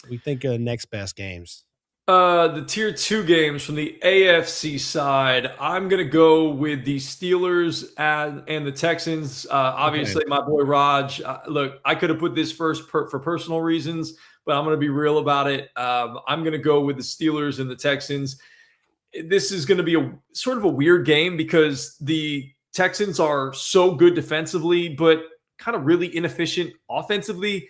We think of next best games. The tier 2 games from the AFC side, I'm going to go with the Steelers and the Texans. Obviously, my boy Raj. Look, I could have put this first for personal reasons, but I'm going to be real about it. I'm going to go with the Steelers and the Texans. This is going to be a sort of a weird game because the Texans are so good defensively, but kind of really inefficient offensively.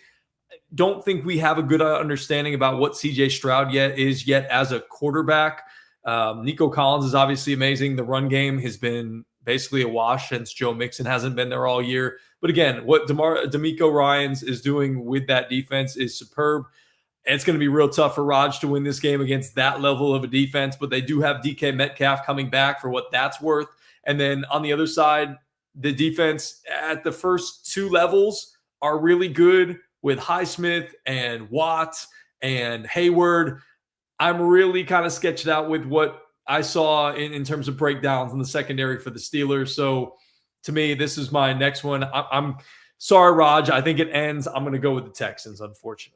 Don't think we have a good understanding about what CJ Stroud is yet as a quarterback. Nico Collins is obviously amazing. The run game has been basically a wash since Joe Mixon hasn't been there all year. But again, what DeMeco Ryans is doing with that defense is superb. And it's going to be real tough for Raj to win this game against that level of a defense. But they do have DK Metcalf coming back for what that's worth. And then on the other side, the defense at the first 2 levels are really good with Highsmith and Watts and Hayward. I'm really kind of sketched out with what I saw in terms of breakdowns in the secondary for the Steelers. So to me, this is my next one. I'm sorry, Raj. I think it ends. I'm going to go with the Texans, unfortunately.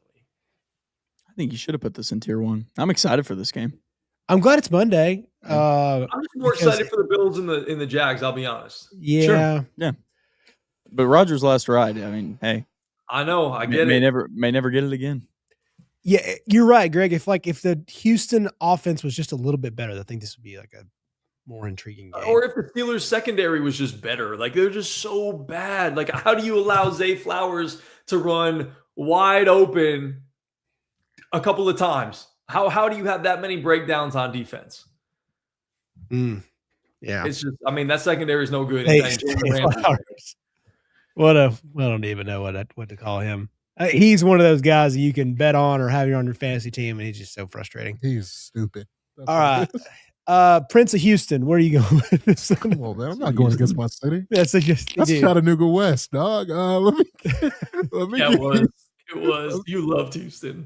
I think you should have put this in tier 1. I'm excited for this game. I'm glad it's Monday. I'm just more excited for the Bills and the Jags, I'll be honest. Yeah. Sure. Yeah. But Rodgers' last ride, I mean, hey. I know. I get may it. May never get it again. Yeah, you're right, Greg. If the Houston offense was just a little bit better, I think this would be like a more intriguing game. Or if the Steelers secondary was just better. Like, they're just so bad. Like, how do you allow Zay Flowers to run wide open a couple of times? How do you have that many breakdowns on defense? Yeah. It's just, I mean, that secondary is no good. Hey, I don't even know what to call him. He's one of those guys that you can bet on or have you on your fantasy team, and he's just so frustrating. He's stupid. That's all right. Prince of Houston, where are you going with this? Come on, man. I'm not going against my city. That's Chattanooga West, dog. Let me It was. You loved Houston.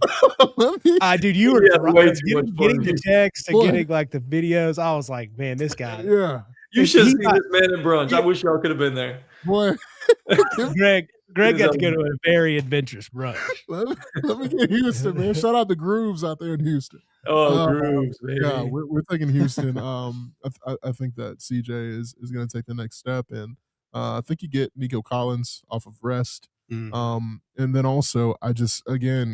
Dude, you were way too much getting fun. the text and getting like the videos. I was like, man, this guy. Yeah. You should have seen this man in brunch. I wish y'all could have been there. Boy. Greg got to go to a very adventurous brunch. Let me get Houston, man. Shout out the Grooves out there in Houston. Oh, Grooves, baby. Yeah, we're thinking Houston. I think that CJ is going to take the next step, and I think you get Nico Collins off of rest. And then also,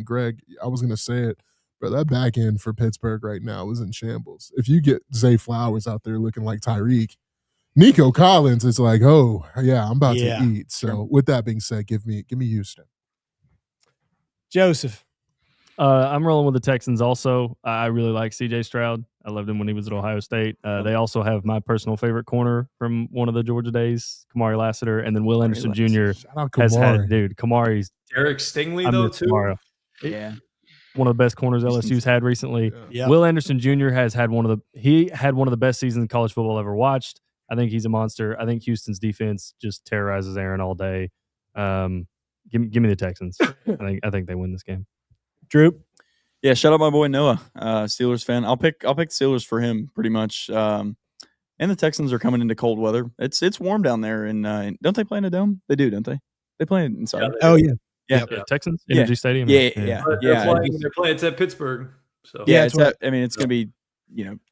Greg, I was going to say it, but that back end for Pittsburgh right now is in shambles. If you get Zay Flowers out there looking like Tyreek, Nico Collins is like, oh yeah, I'm about to eat. So with that being said, give me Houston. Joseph. I'm rolling with the Texans also. I really like CJ Stroud. I loved him when he was at Ohio State. They also have my personal favorite corner from one of the Georgia days, Kamari Lassiter, and then Will Anderson Jr. has had, Kamari's Derek Stingley though too. Kamara. Yeah. One of the best corners LSU's had recently. Yeah. Will Anderson Jr. had one of the best seasons in college football I've ever watched. I think he's a monster. I think Houston's defense just terrorizes Aaron all day. Give me the Texans. I think they win this game. Drew? Yeah, shout out my boy Noah, Steelers fan. I'll pick Steelers for him pretty much. And the Texans are coming into cold weather. It's warm down there, and don't they play in a dome? They do, don't they? They play inside. Yeah. Texans Energy Stadium. Yeah. They're playing. It's at Pittsburgh. So it's going to be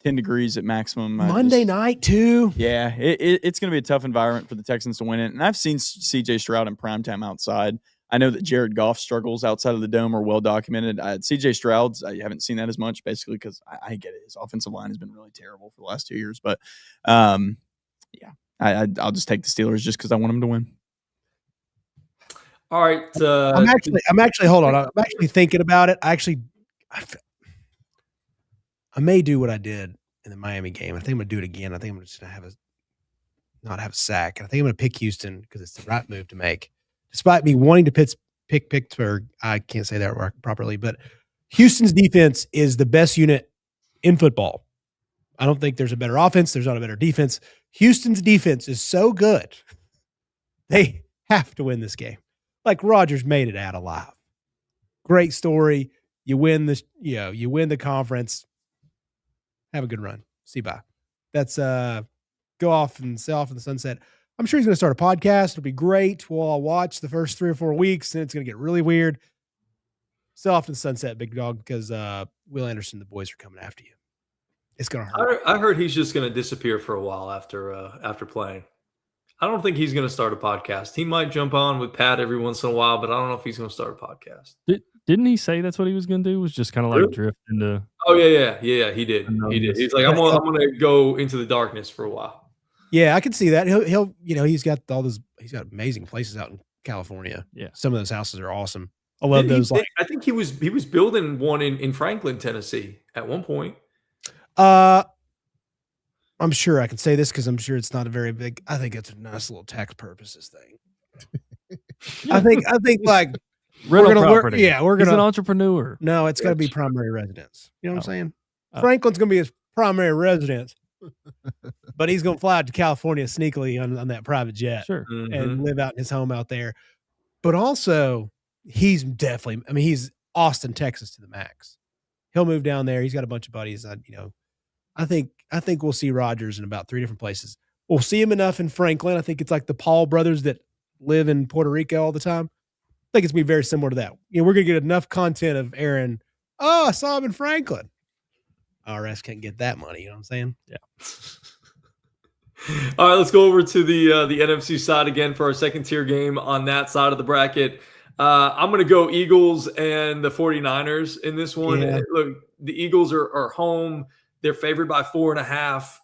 10 degrees at maximum. Monday night too. Yeah, it's going to be a tough environment for the Texans to win it. And I've seen CJ Stroud in primetime outside. I know that Jared Goff's struggles outside of the dome are well documented. CJ Stroud's, I haven't seen that as much, basically because I get it. His offensive line has been really terrible for the last 2 years. But I'll just take the Steelers just because I want them to win. All right. I'm actually hold on. I'm actually thinking about it. I may do what I did in the Miami game. I think I'm going to do it again. I think I'm just going to not have a sack. I think I'm going to pick Houston because it's the right move to make. Despite me wanting to pick Pittsburgh, I can't say that properly, but Houston's defense is the best unit in football. I don't think there's a better offense. There's not a better defense. Houston's defense is so good. They have to win this game. Like Rodgers made it out alive. Great story. You win this, you win the conference. Have a good run. See you, bye. That's go off and sail off in the sunset. I'm sure he's going to start a podcast. It'll be great. We'll all watch the first 3 or 4 weeks, and it's going to get really weird. Sail off in the sunset, big dog, because Will Anderson, the boys are coming after you. It's going to hurt. I heard he's just going to disappear for a while after playing. I don't think he's going to start a podcast. He might jump on with Pat every once in a while, but I don't know if he's going to start a podcast. Didn't he say that's what he was going to do? Was just kind of like drift into. Oh yeah. He did. He's like, I'm going to go into the darkness for a while. Yeah, I can see that. He'll he's got he's got amazing places out in California. Yeah, some of those houses are awesome. I love those. I think he was building one in Franklin, Tennessee at one point. I'm sure I can say this because I'm sure it's not a very big. I think it's a nice little tax purposes thing. I think like rental property. We're gonna. He's an entrepreneur. No, it's got to be primary residence. You know what I'm saying? Franklin's gonna be his primary residence, but he's gonna fly out to California sneakily on that private jet, and live out in his home out there. But also, he's definitely. I mean, he's Austin, Texas to the max. He'll move down there. He's got a bunch of buddies. I think we'll see Rodgers in about 3 different places. We'll see him enough in Franklin. I think it's like the Paul brothers that live in Puerto Rico all the time. I think it's going to be very similar to that. We're going to get enough content of Aaron. Oh, I saw him in Franklin. RS can't get that money. You know what I'm saying? Yeah. All right, let's go over to the NFC side again for our second tier game on that side of the bracket. I'm going to go Eagles and the 49ers in this one. Yeah. Look, the Eagles are home. They're favored by 4.5.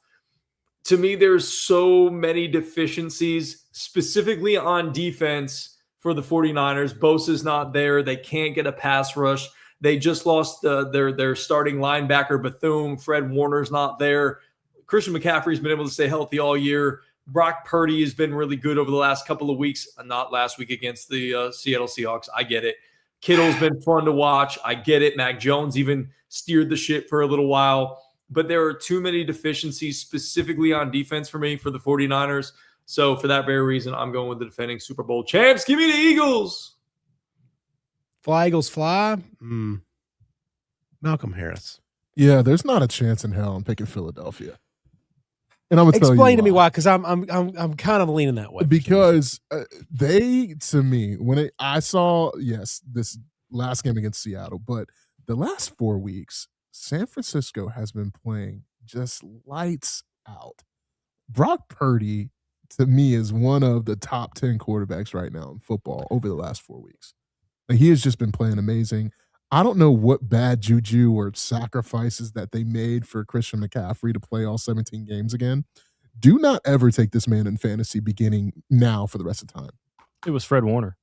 To me, there's so many deficiencies, specifically on defense for the 49ers. Bosa's not there. They can't get a pass rush. They just lost their starting linebacker, Bethune. Fred Warner's not there. Christian McCaffrey's been able to stay healthy all year. Brock Purdy has been really good over the last couple of weeks, not last week against the Seattle Seahawks. I get it. Kittle's been fun to watch. I get it. Mac Jones even steered the ship for a little while. But there are too many deficiencies specifically on defense for me for the 49ers. So for that very reason, I'm going with the defending Super Bowl champs. Give me the Eagles. Fly, Eagles, fly. Malcolm Harris. Yeah, there's not a chance in hell I'm picking Philadelphia. And I'm gonna explain to me why, because I'm kind of leaning that way. Because they, to me, when I saw this last game against Seattle, but the last 4 weeks, San Francisco has been playing just lights out. Brock Purdy, to me, is one of the top 10 quarterbacks right now in football over the last 4 weeks. Like, he has just been playing amazing. I don't know what bad juju or sacrifices that they made for Christian McCaffrey to play all 17 games again. Do not ever take this man in fantasy beginning now for the rest of the time. It was Fred Warner.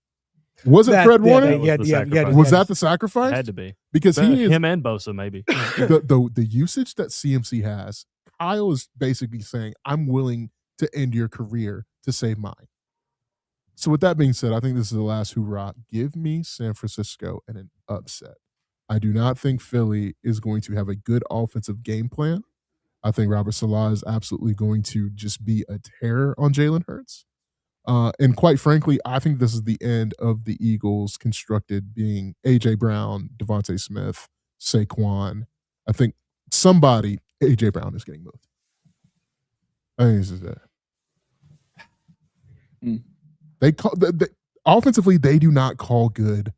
Was it Fred Warner? Was that the sacrifice? It had to be. Because him and Bosa, maybe. the usage that CMC has, Kyle is basically saying, I'm willing to end your career to save mine. So with that being said, I think this is the last hoorah. Give me San Francisco and an upset. I do not think Philly is going to have a good offensive game plan. I think Robert Saleh is absolutely going to just be a terror on Jalen Hurts. And quite frankly, I think this is the end of the Eagles constructed being A.J. Brown, Devontae Smith, Saquon. I think somebody, A.J. Brown, is getting moved. I think this is it. They call offensively, they do not call good.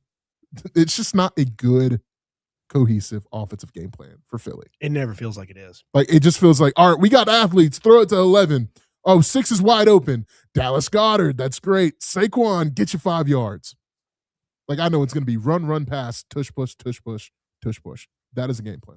It's just not a good, cohesive offensive game plan for Philly. It never feels like it is. Like, it just feels like, all right, we got athletes, throw it to 11. Oh, 6 is wide open. Dallas Goedert, that's great. Saquon, get you 5 yards. Like, I know it's going to be run, pass, tush, push, tush, push, tush, push. That is a game plan.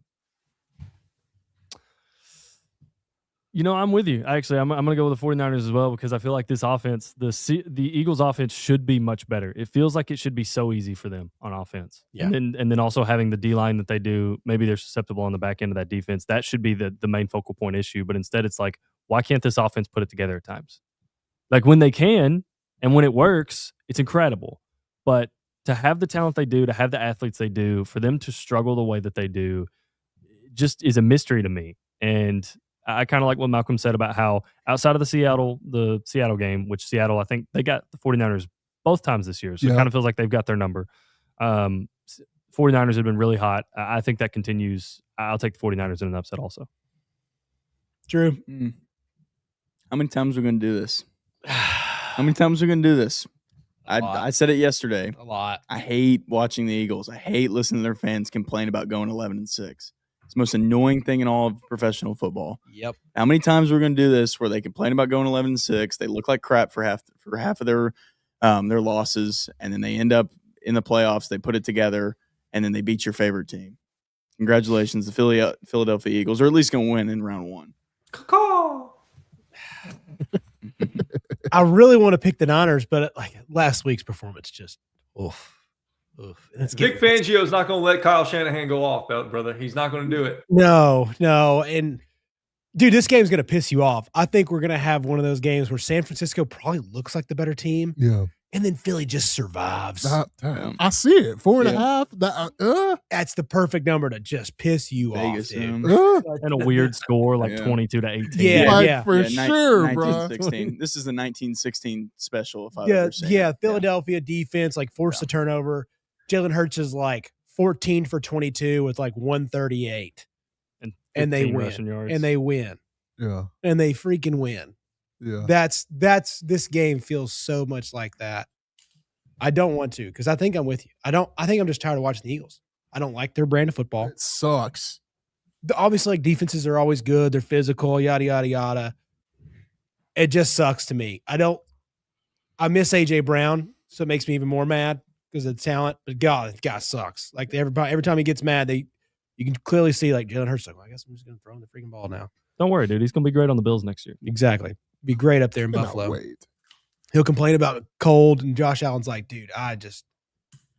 I'm with you. Actually, I'm going to go with the 49ers as well because I feel like this offense, the Eagles offense should be much better. It feels like it should be so easy for them on offense. Yeah. And then also having the D-line that they do, maybe they're susceptible on the back end of that defense. That should be the main focal point issue. But instead it's like, why can't this offense put it together at times? Like when they can and when it works, it's incredible. But to have the talent they do, to have the athletes they do, for them to struggle the way that they do, just is a mystery to me. And I kind of like what Malcolm said about how outside of the Seattle game, which Seattle, I think they got the 49ers both times this year. So it kind of feels like they've got their number. 49ers have been really hot. I think that continues. I'll take the 49ers in an upset also. Drew. How many times are we going to do this? How many times are we going to do this? I said it yesterday. A lot. I hate watching the Eagles. I hate listening to their fans complain about going 11-6. It's the most annoying thing in all of professional football. Yep. How many times we're going to do this where they complain about going 11-6? They look like crap for half of their losses, and then they end up in the playoffs. They put it together, and then they beat your favorite team. Congratulations, the Philadelphia Eagles are at least going to win in round one. I really want to pick the Niners, but like last week's performance, just oof. Vic Fangio's not going to let Kyle Shanahan go off, brother. He's not going to do it. No. And dude, this game's going to piss you off. I think we're going to have one of those games where San Francisco probably looks like the better team. Yeah. And then Philly just survives. I see it. 4.5. That's the perfect number to just piss you off, dude. And a weird score like 22-18. Yeah. For sure, bro. 1916. This is the 1916 special. If I've ever seen it. Philadelphia defense like forced a turnover. Jalen Hurts is like 14 for 22 with like 138. And they win. And they win. Yeah. And they freaking win. Yeah. That's this game feels so much like that. I don't want to because I think I'm with you. I think I'm just tired of watching the Eagles. I don't like their brand of football. It sucks. Obviously, like defenses are always good. They're physical, yada, yada, yada. It just sucks to me. I miss AJ Brown, so it makes me even more mad because of the talent. But God, the guy sucks. Like every time he gets mad, you can clearly see like Jalen Hurts like, well, I guess I'm just gonna throw him the freaking ball now. Don't worry, dude. He's gonna be great on the Bills next year. Exactly. Be great up there in Buffalo. Wait. He'll complain about cold, and Josh Allen's like, dude, I just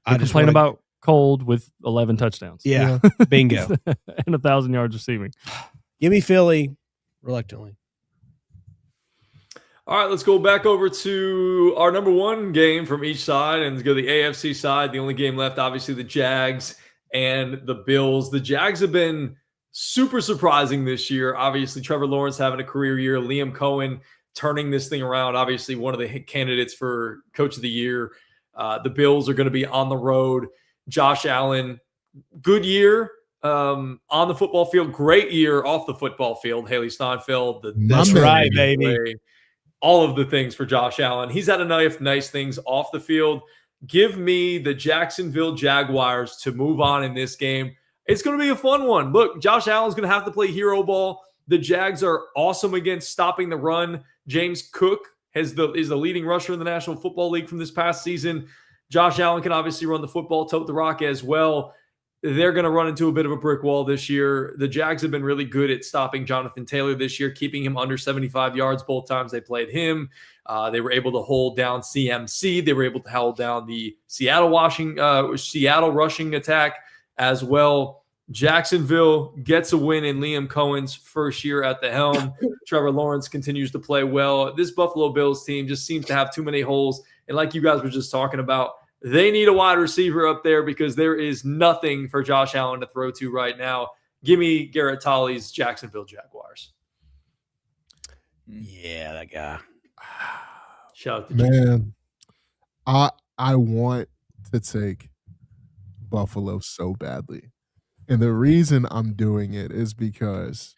complain about cold with 11 touchdowns. Yeah. Bingo. And 1,000 yards receiving. Give me Philly, reluctantly. All right, let's go back over to our number one game from each side and go to the AFC side. The only game left, obviously, the Jags and the Bills. The Jags have been super surprising this year. Obviously, Trevor Lawrence having a career year. Liam Cohen turning this thing around. Obviously, one of the candidates for Coach of the Year. The Bills are going to be on the road. Josh Allen, good year on the football field. Great year off the football field. Haley Steinfeld. That's right, baby. All of the things for Josh Allen. He's had enough nice things off the field. Give me the Jacksonville Jaguars to move on in this game. It's going to be a fun one. Look, Josh Allen's going to have to play hero ball. The Jags are awesome against stopping the run. James Cook is the leading rusher in the National Football League from this past season. Josh Allen can obviously run the football, tote the rock as well. They're going to run into a bit of a brick wall this year. The Jags have been really good at stopping Jonathan Taylor this year, keeping him under 75 yards both times they played him. They were able to hold down CMC. They were able to hold down the Seattle rushing attack as well. Jacksonville gets a win in Liam Cohen's first year at the helm. Trevor Lawrence continues to play well. This Buffalo Bills team just seems to have too many holes. And like you guys were just talking about, they need a wide receiver up there because there is nothing for Josh Allen to throw to right now. Give me Garrett Tolley's Jacksonville Jaguars. Yeah, that guy. Shout out to Man, I want to take Buffalo so badly. And the reason I'm doing it is because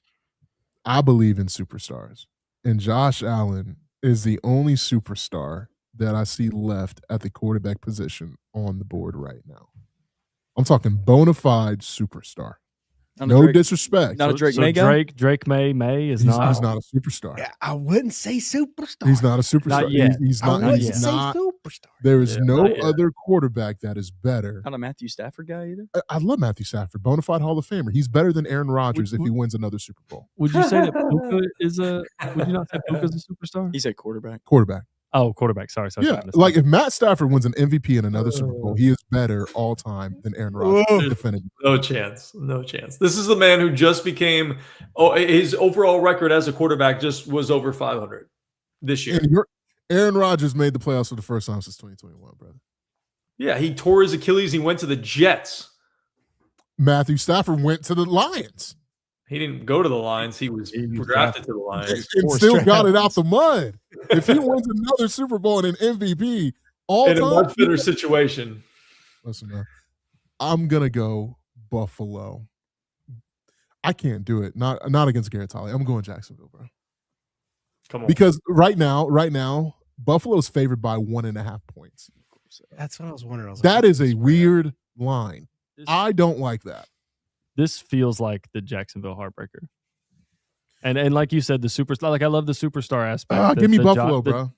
I believe in superstars. And Josh Allen is the only superstar that I see left at the quarterback position on the board right now. I'm talking bona fide superstar. No disrespect. Not a Drake So May guy? Drake May is He's not. not a superstar. Yeah, I wouldn't say superstar. He's not a superstar. Not yet. He's I not. wouldn't He's say not. superstar. There is Yeah, no not yet. other quarterback that is better. Not a Matthew Stafford guy either. I love Matthew Stafford, bona fide Hall of Famer. He's better than Aaron Rodgers if he wins another Super Bowl. Would you say that Puka is a? Would you not say Puka's a superstar? He said quarterback. Quarterback. Oh, quarterback. Sorry. Yeah, like if Matt Stafford wins an MVP in another Super Bowl, he is better all time than Aaron Rodgers. Whoa. Definitively. No chance. No chance. This is the man who just became his overall record as a quarterback just was over 500 this year. And Aaron Rodgers made the playoffs for the first time since 2021, brother. Yeah, he tore his Achilles. He went to the Jets. Matthew Stafford went to the Lions He didn't go to the Lions. He was drafted to the Lions. and still got it out the mud. If he wins another Super Bowl and an MVP, all In a time, much better situation. listen, man, I'm gonna go Buffalo. I can't do it. Not against Garrett Tolley. I'm going Jacksonville, bro. Come on. Because right now, Buffalo's favored by 1.5 points. That's what I was wondering. I was That like, is a weird line. This, I don't like that. this feels like the Jacksonville heartbreaker. And like you said, the superstar. Like I love the superstar aspect. Give me Buffalo, bro.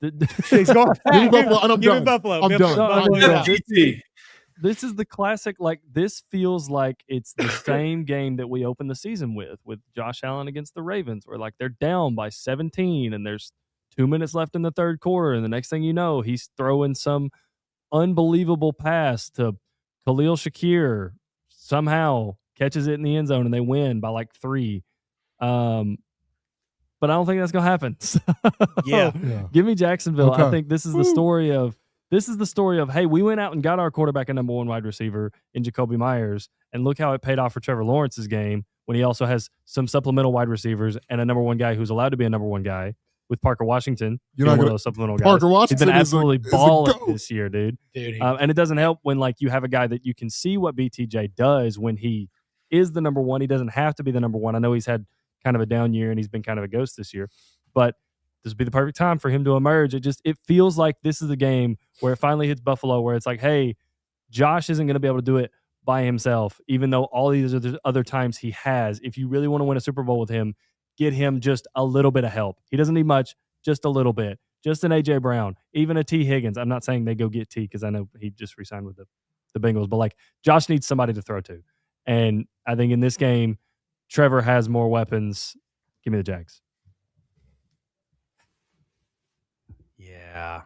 He's going. Give me Buffalo, and I'm Give me done. Buffalo. I'm Give done. me No, Buffalo. no, no. GT. This is the classic. Like this feels like it's the same game that we opened the season with Josh Allen against the Ravens, where like they're down by 17 and there's 2 minutes left in the third quarter, and the next thing you know, he's throwing some unbelievable pass to Khalil Shakir, somehow catches it in the end zone, and they win by like 3. But I don't think that's gonna happen. So, Yeah. give me Jacksonville. Okay. I think this is the story of hey, we went out and got our quarterback and number 1 wide receiver in Jacoby Myers, and look how it paid off for Trevor Lawrence's game when he also has some supplemental wide receivers and a number 1 guy who's allowed to be a number 1 guy with Parker Washington. You're being not one of gonna- those supplemental Parker guys. Washington He's been is a- absolutely is a balling goat. this year, dude. Dude, And it doesn't help when like you have a guy that you can see what BTJ does when he is the number 1. He doesn't have to be the number 1. I know he's had kind of a down year and he's been kind of a ghost this year, but this would be the perfect time for him to emerge. It feels like this is the game where it finally hits Buffalo, where it's like, hey, Josh isn't going to be able to do it by himself, even though all these other times he has. If you really want to win a Super Bowl with him, get him just a little bit of help. He doesn't need much, just a little bit. Just an A.J. Brown, even a T. Higgins. I'm not saying they go get T because I know he just re-signed with the Bengals, but like Josh needs somebody to throw to. And I think in this game, Trevor has more weapons. Give me the Jags. Yeah.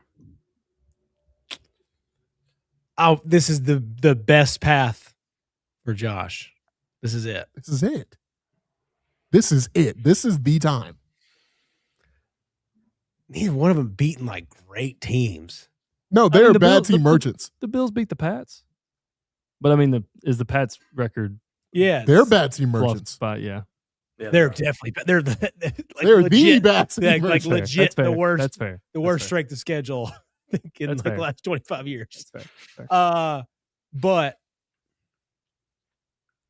Oh, this is the best path for Josh. This is it. This is it. This is it. This is the time. Neither one of them beating like great teams. No, I they're mean, the bad Bills- team merchants. The Bills beat the Pats. But I mean, is the Pats record Yeah, They're bad team fluffed merchants. by, yeah. Yeah, They're definitely they're the like They're the legit, bad team like merchants. legit That's fair. the worst That's fair. the That's worst fair. strength of schedule I think, in That's like fair. the last 25 years. That's fair. But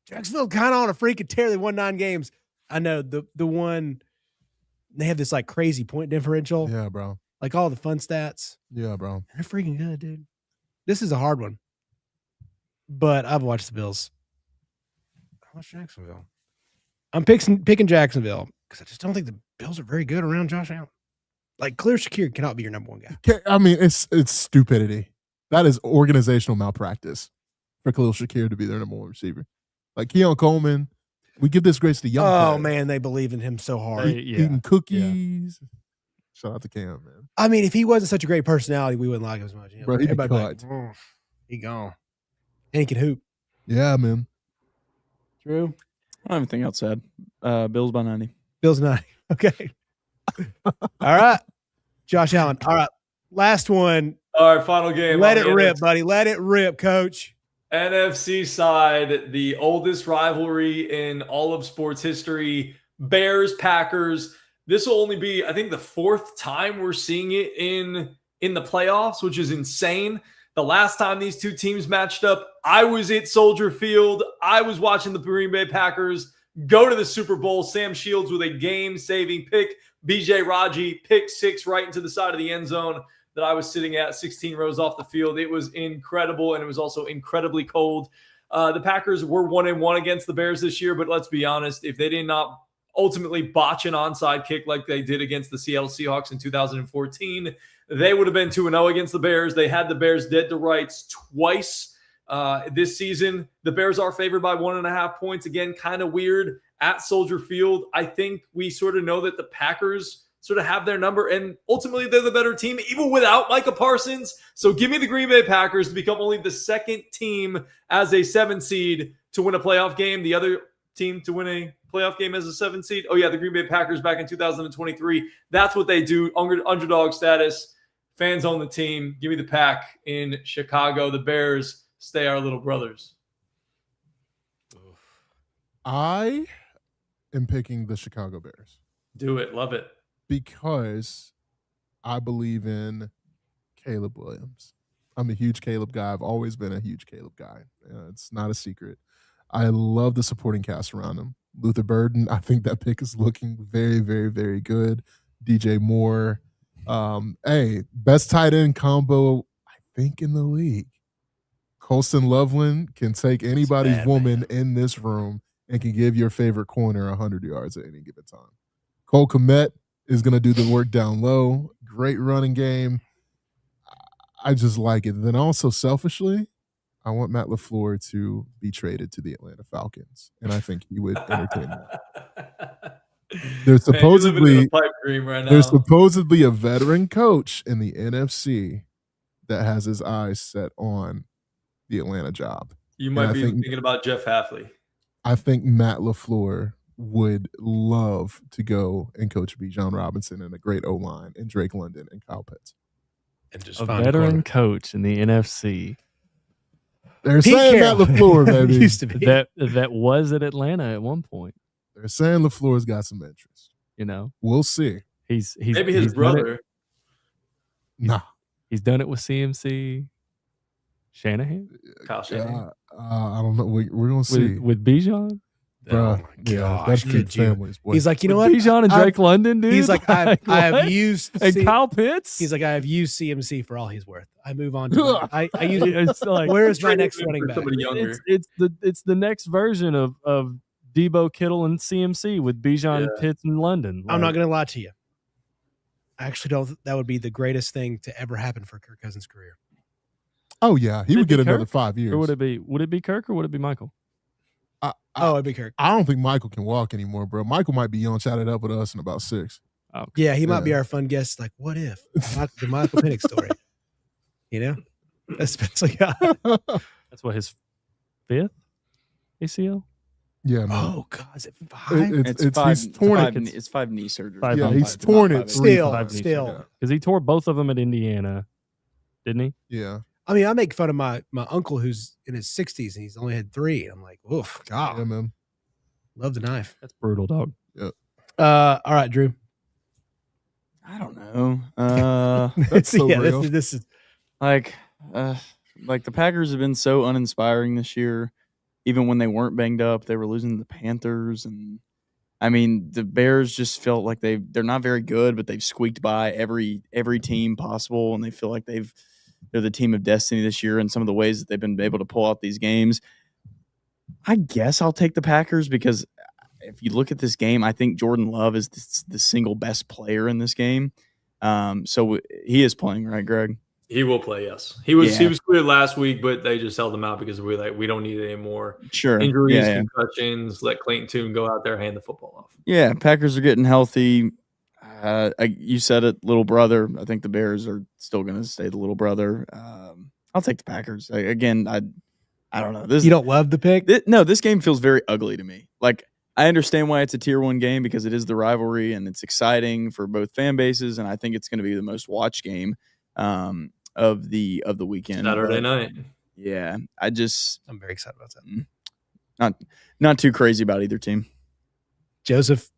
Jacksonville kind of on a freaking tear. They won 9 games. I know the one they have this like crazy point differential, Yeah, bro. like all the fun stats. Yeah, bro. They're freaking good, dude. This is a hard one, but I've watched the Bills. I watched Jacksonville. I'm picking Jacksonville because I just don't think the Bills are very good around Josh Allen. Like Khalil Shakir cannot be your number 1 guy. I mean, it's stupidity. That is organizational malpractice for Khalil Shakir to be their number 1 receiver. Like Keon Coleman, we give this grace to young. Oh players. man, they believe in him so hard. Eating cookies. Shout out to Cam, man. I mean, if he wasn't such a great personality, we wouldn't like him as much. You know? Bro, he'd be Everybody would be cut. like, he gone, and he can hoop. Yeah, man. True. I don't have anything else said. Bills by 90. Bill's 9. Okay. All right. Josh Allen. All right. Last one. All right, final game. Let on it the rip, buddy. Let it rip, coach. NFC side, the oldest rivalry in all of sports history, Bears, Packers. This will only be, I think, the 4th time we're seeing it in the playoffs, which is insane. The last time these two teams matched up, I was at Soldier Field. I was watching the Green Bay Packers go to the Super Bowl. Sam Shields with a game-saving pick. BJ Raji, pick 6 right into the side of the end zone that I was sitting at 16 rows off the field. It was incredible, and it was also incredibly cold. The Packers were 1-1 against the Bears this year, but let's be honest, if they did not ultimately botch an onside kick like they did against the Seattle Seahawks in 2014, they would have been 2-0 against the Bears. They had the Bears dead to rights twice this season. The Bears are favored by 1.5 points. Again, kind of weird at Soldier Field. I think we sort of know that the Packers sort of have their number, and ultimately they're the better team, even without Micah Parsons. So give me the Green Bay Packers to become only the second team as a 7 seed to win a playoff game. The other team to win a playoff game as a 7 seed. Oh yeah, the Green Bay Packers back in 2023. That's what they do. Underdog status. Fans own the team. Give me the Pack in Chicago. The Bears stay our little brothers. I am picking the Chicago Bears. Do it. Love it. Because I believe in Caleb Williams. I'm a huge Caleb guy. I've always been a huge Caleb guy. It's not a secret. I love the supporting cast around him. Luther Burden, I think that pick is looking very, very, very good. DJ Moore. Best tight end combo, I think, in the league. Colston Loveland can take anybody's woman in this room and can give your favorite corner 100 yards at any given time. Cole Kmet is going to do the work down low. Great running game. I just like it. And then also, selfishly, I want Matt LaFleur to be traded to the Atlanta Falcons, and I think he would entertain that. There's supposedly there's supposedly a veteran coach in the NFC that has his eyes set on the Atlanta job. You might be thinking about Jeff Hafley. I think Matt LaFleur would love to go and coach Bijan Robinson and a great O-line and Drake London and Kyle Pitts. And just a veteran coach in the NFC. They're saying Matt LaFleur, baby. Used to be. That was at Atlanta at one point. They're saying LaFleur's got some interest. You know, we'll see. He's maybe his brother. Nah, he's done it with CMC. Shanahan, Kyle Shanahan. I don't know. We're gonna see with Bijan. Bro, that's good families. Boy. He's like, you know what? Bijan and Drake London, dude. He's like, I have used and Kyle Pitts. He's like, I have used CMC for all he's worth. I move on. To I use it. It's like, where is my next running back? It's the next version of Debo, Kittle, and CMC with Bijan, Pitts, and London. I'm not going to lie to you. I actually don't. That would be the greatest thing to ever happen for Kirk Cousins' career. Oh yeah, he would get another 5 years. Or would it be? Would it be Kirk or would it be Michael? It'd be Kirk. I don't think Michael can walk anymore, bro. Michael might be on Chat It Up with us in about 6. Oh, okay. Yeah, he might be our fun guest. Like, what if the Michael Penix story? You know, especially that's what his 5th ACL. Yeah, man. Oh God, is it 5? It's 5 knee surgeries. He's torn it. Still, because he tore both of them at Indiana, didn't he? Yeah. I mean, I make fun of my uncle who's in his 60s and he's only had 3. I'm like, oof, God. Yeah, man. Love the knife. That's brutal, dog. Yep. All right, Drew. I don't know. That's so real. This is like the Packers have been so uninspiring this year. Even when they weren't banged up, they were losing to the Panthers, and I mean the Bears just felt like they're not very good, but they've squeaked by every team possible, and they feel like they're the team of destiny this year in some of the ways that they've been able to pull out these games. I guess I'll take the Packers because if you look at this game, I think Jordan Love is the single best player in this game. So he is playing, right, Greg? He will play, yes. He was cleared last week, but they just held him out because we don't need any more injuries, concussions. Let Clayton Tune go out there, hand the football off. Yeah, Packers are getting healthy. You said it, little brother. I think the Bears are still going to stay the little brother. I'll take the Packers. Again, I don't know. You don't love the pick? No, this game feels very ugly to me. Like, I understand why it's a tier 1 game because it is the rivalry and it's exciting for both fan bases, and I think it's going to be the most watched game of the weekend. Saturday night. Yeah, I'm very excited about that. Not too crazy about either team. Joseph.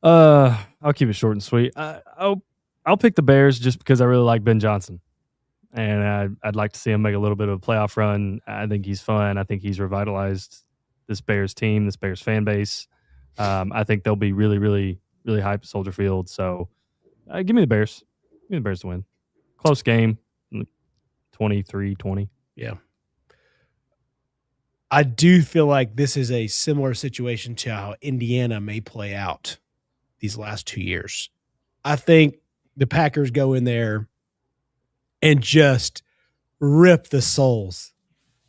I'll keep it short and sweet. I'll pick the Bears just because I really like Ben Johnson, and I'd like to see him make a little bit of a playoff run. I think he's fun. I think he's revitalized this Bears team, this Bears fan base. I think they'll be really, really, really hyped at Soldier Field. So give me the Bears. Give me the Bears to win. Close game, 23-20. Yeah. I do feel like this is a similar situation to how Indiana may play out these last 2 years. I think the Packers go in there and just rip the souls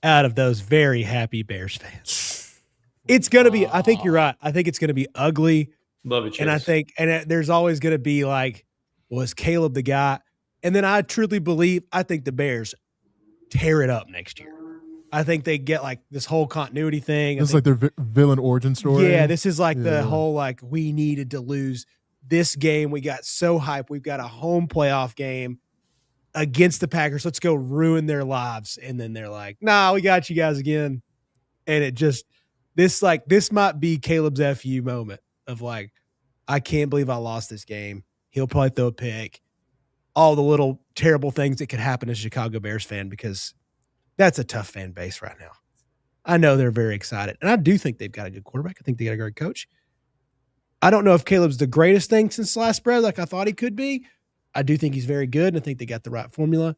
out of those very happy Bears fans. It's going to be, I think you're right. I think it's going to be ugly. Love it, Chase. And I think, there's always going to be like, was Caleb the guy? And then I truly believe, I think the Bears tear it up next year. I think they get like this whole continuity thing. It's like their villain origin story. Yeah, this is like the whole like we needed to lose this game. We got so hyped. We've got a home playoff game against the Packers. Let's go ruin their lives. And then they're like, nah, we got you guys again. And it just this might be Caleb's FU moment of like, I can't believe I lost this game. He'll probably throw a pick. All the little terrible things that could happen as a Chicago Bears fan, because that's a tough fan base right now. I know they're very excited. And I do think they've got a good quarterback. I think they got a great coach. I don't know if Caleb's the greatest thing since sliced bread like I thought he could be. I do think he's very good, and I think they got the right formula.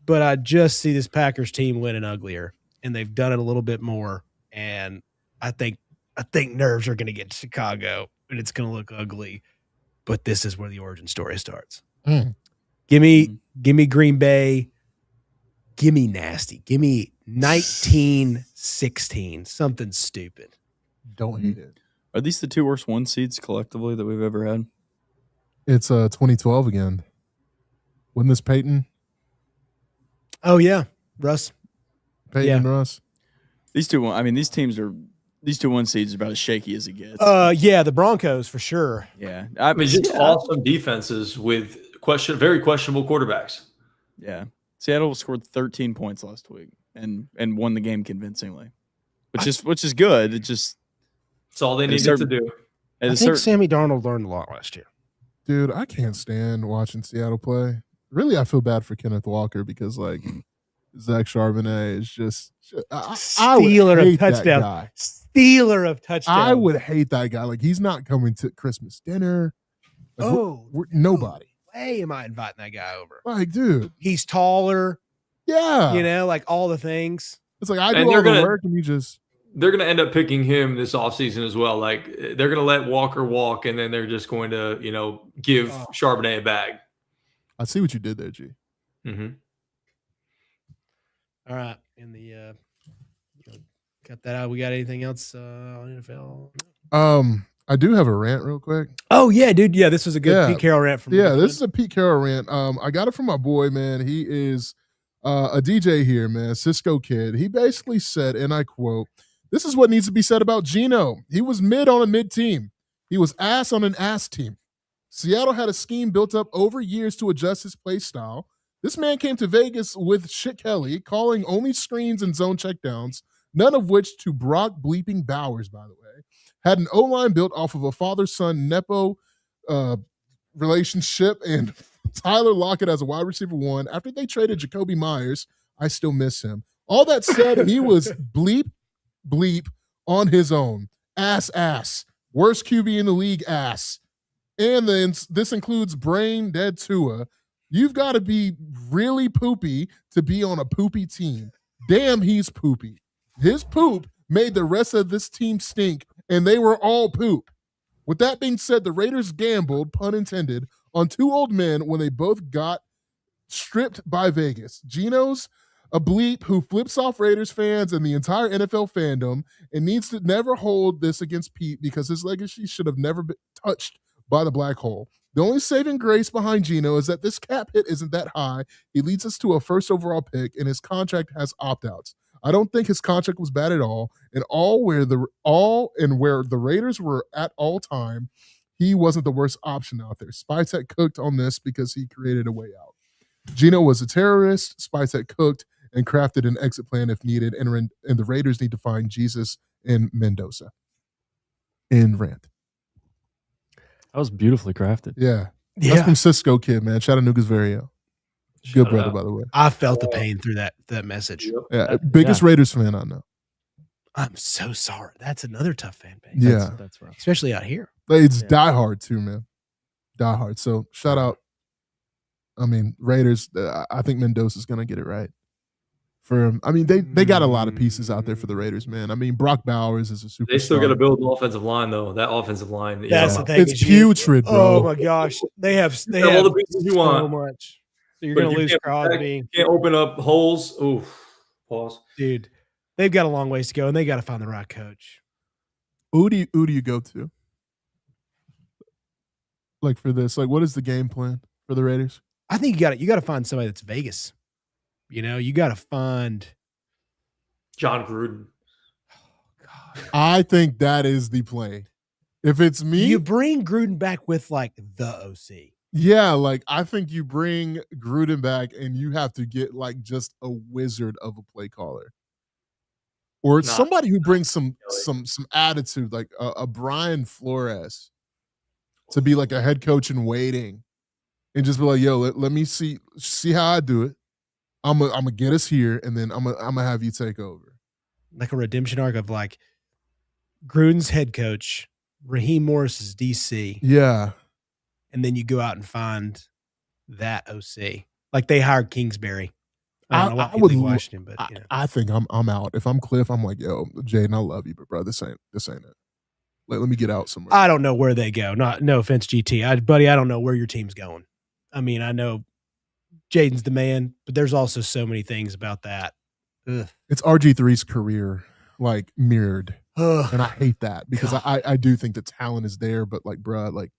But I just see this Packers team winning uglier, and they've done it a little bit more. And I think nerves are going to get to Chicago, and it's going to look ugly. But this is where the origin story starts. Give me Green Bay. Give me nasty. Give me 19-16. Something stupid. Don't hate it. Are these the 2 worst 1 seeds collectively that we've ever had? It's 2012 again. Wasn't this Peyton? Oh yeah, Russ. Peyton and Russ. These 2 these teams are these 2 1 seeds are about as shaky as it gets. Yeah, the Broncos for sure. Yeah. I mean, just awesome defenses with very questionable quarterbacks. Yeah. Seattle scored 13 points last week and won the game convincingly, which is good. It's all they needed to do. I think Sammy Darnold learned a lot last year. Dude, I can't stand watching Seattle play. Really, I feel bad for Kenneth Walker because, like, Zach Charbonnet is just stealer of touchdowns. Stealer of touchdowns. I would hate that guy. Like, he's not coming to Christmas dinner. Like, we're nobody. Way am I inviting that guy over? Like, dude, he's taller. Yeah, like all the things. It's like I do all the work, and you just. They're going to end up picking him this offseason as well. Like, they're going to let Walker walk, and then they're just going to, give Charbonnet a bag. I see what you did there, G. Mm-hmm. All right. In the cut that out. We got anything else on NFL? I do have a rant real quick. Oh yeah, dude. Yeah, this was a good Pete Carroll rant from this is a Pete Carroll rant. I got it from my boy, man. He is a DJ here, man. Cisco Kid. He basically said, and I quote, "This is what needs to be said about Geno. He was mid on a mid team. He was ass on an ass team. Seattle had a scheme built up over years to adjust his play style. This man came to Vegas with Shit Kelly, calling only screens and zone checkdowns, none of which to Brock bleeping Bowers, by the way. Had an O-line built off of a father-son Nepo relationship and Tyler Lockett as a wide receiver 1. After they traded Jacoby Myers, I still miss him. All that said, he was bleep on his own. Ass. Worst QB in the league, ass. And then this includes brain dead Tua. You've got to be really poopy to be on a poopy team. Damn, he's poopy. His poop made the rest of this team stink, and they were all poop. With that being said, the Raiders gambled, pun intended, on 2 old men when they both got stripped by Vegas. Geno's a bleep who flips off Raiders fans and the entire NFL fandom and needs to never hold this against Pete because his legacy should have never been touched by the black hole. The only saving grace behind Geno is that this cap hit isn't that high. He leads us to a first overall pick, and his contract has opt-outs. I don't think his contract was bad at all, and where the Raiders were at all time, he wasn't the worst option out there. Spytek cooked on this because he created a way out. Geno was a terrorist. Spytek cooked and crafted an exit plan if needed, and the Raiders need to find Jesus in Mendoza. In rant. That was beautifully crafted. Yeah. That's from Cisco Kid, man. Chattanooga's very own. Good brother, by the way. I felt the pain through that message. Yeah, biggest Raiders fan I know. I'm so sorry. That's another tough fan base. Yeah. That's rough. Especially out here. It's diehard too, man. Diehard. So shout out. I mean, Raiders, I think Mendoza's going to get it right. for him. I mean, they got a lot of pieces out there for the Raiders, man. I mean, Brock Bowers is a superstar. They still got to build an offensive line, though. That offensive line. That's the thing. It's putrid, bro. Oh my gosh, they have all the pieces you so want. much. So you're going to lose Crosby. You can't open up holes. Ooh, pause, dude. They've got a long ways to go, and they got to find the right coach. Who do you go to? Like for this, like what is the game plan for the Raiders? I think you got to find somebody that's Vegas. You know, you got to find John Gruden. Oh, God. I think that is the play. If it's me, you bring Gruden back with like the OC. Yeah, like I think you bring Gruden back and you have to get like just a wizard of a play caller. Or somebody who brings some attitude, like a Brian Flores to be like a head coach in waiting and just be like, yo, let me see how I do it. I'm gonna get us here, and then I'm gonna have you take over. Like a redemption arc of like Gruden's head coach, Raheem Morris is DC. Yeah. And then you go out and find that OC. Like they hired Kingsbury. I don't know what people watched him, but you know. I think I'm out. If I'm Cliff, I'm like, yo, Jaden, I love you, but bro, this ain't it. Let me get out somewhere. I don't know where they go. No offense, GT. Buddy, I don't know where your team's going. I mean, I know Jaden's the man, but there's also so many things about that. Ugh. It's RG3's career, like, mirrored. And I hate that because I do think the talent is there, but like, bro, like,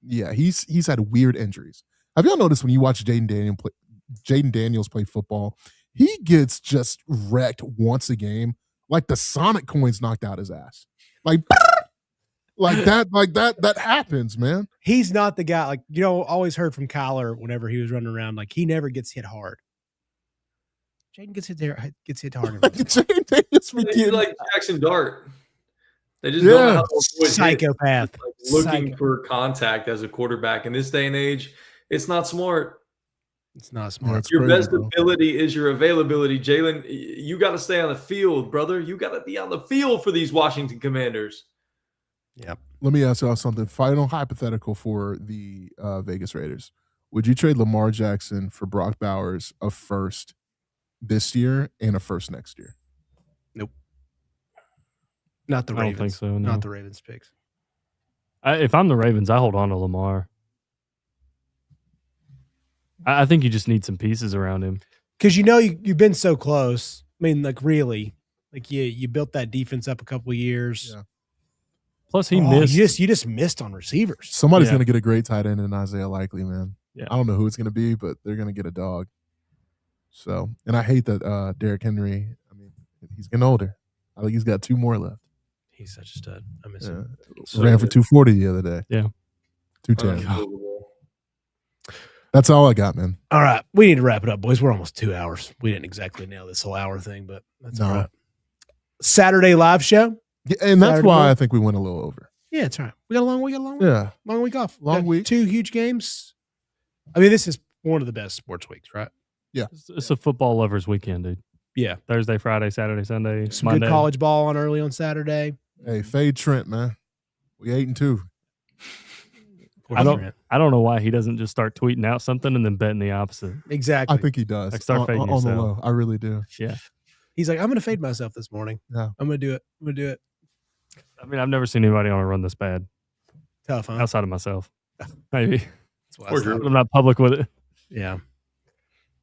yeah, he's had weird injuries. Have y'all noticed when you watch Jaden Daniels play football, he gets just wrecked once a game, like the Sonic coins knocked out his ass, like that happens, man. He's not the guy. Like, you know, always heard from Kyler whenever he was running around, like he never gets hit hard. Jaden gets hit hard. Jaden Daniels, he's like Jackson Dart. They just don't know how to avoid psychopath. Like looking for contact as a quarterback in this day and age. It's not smart. It's not smart. Your best ability is your availability. Jalen, you got to stay on the field, brother. You got to be on the field for these Washington Commanders. Yep. Let me ask y'all something. Final hypothetical for the Vegas Raiders. Would you trade Lamar Jackson for Brock Bowers, a first this year and a first next year? Nope. Not the Ravens. I don't think so. No. Not the Ravens picks. If I'm the Ravens, I hold on to Lamar. I think you just need some pieces around him. Because you know you've been so close. I mean, like really, like you built that defense up a couple of years. Yeah. Plus, he missed. You just missed on receivers. Somebody's going to get a great tight end in Isaiah Likely, man. Yeah. I don't know who it's going to be, but they're going to get a dog. So, and I hate that Derrick Henry. I mean, he's getting older. I think he's got 2 more left. He's such a stud. I miss him. Ran for 240 the other day. Yeah. 210. That's all I got, man. All right. We need to wrap it up, boys. We're almost 2 hours. We didn't exactly nail this whole hour thing, but that's all right. Saturday live show. Yeah, and that's why I think we went a little over. Yeah, it's all right. We got a long week. Yeah. Long week off. Long week. 2 huge games. I mean, this is one of the best sports weeks, right? Yeah. It's a football lovers weekend, dude. Yeah. Thursday, Friday, Saturday, Sunday, Some Monday. good college ball on early on Saturday. Hey, fade Trent, man. We 8-2. I don't know why he doesn't just start tweeting out something and then betting the opposite. Exactly. I think he does. Like start fading on the yourself. low. I really do. Yeah. He's like, I'm going to fade myself this morning. Yeah. I'm going to do it. I mean, I've never seen anybody on a run this bad. Tough, huh? Outside of myself. Maybe. That's why I'm not public with it. Yeah.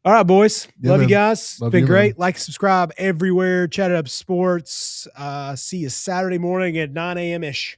All right, boys. Yeah, Love man. you guys. Love Been you, great. man. Like, subscribe everywhere. Chat It Up Sports. See you Saturday morning at 9 a.m. ish.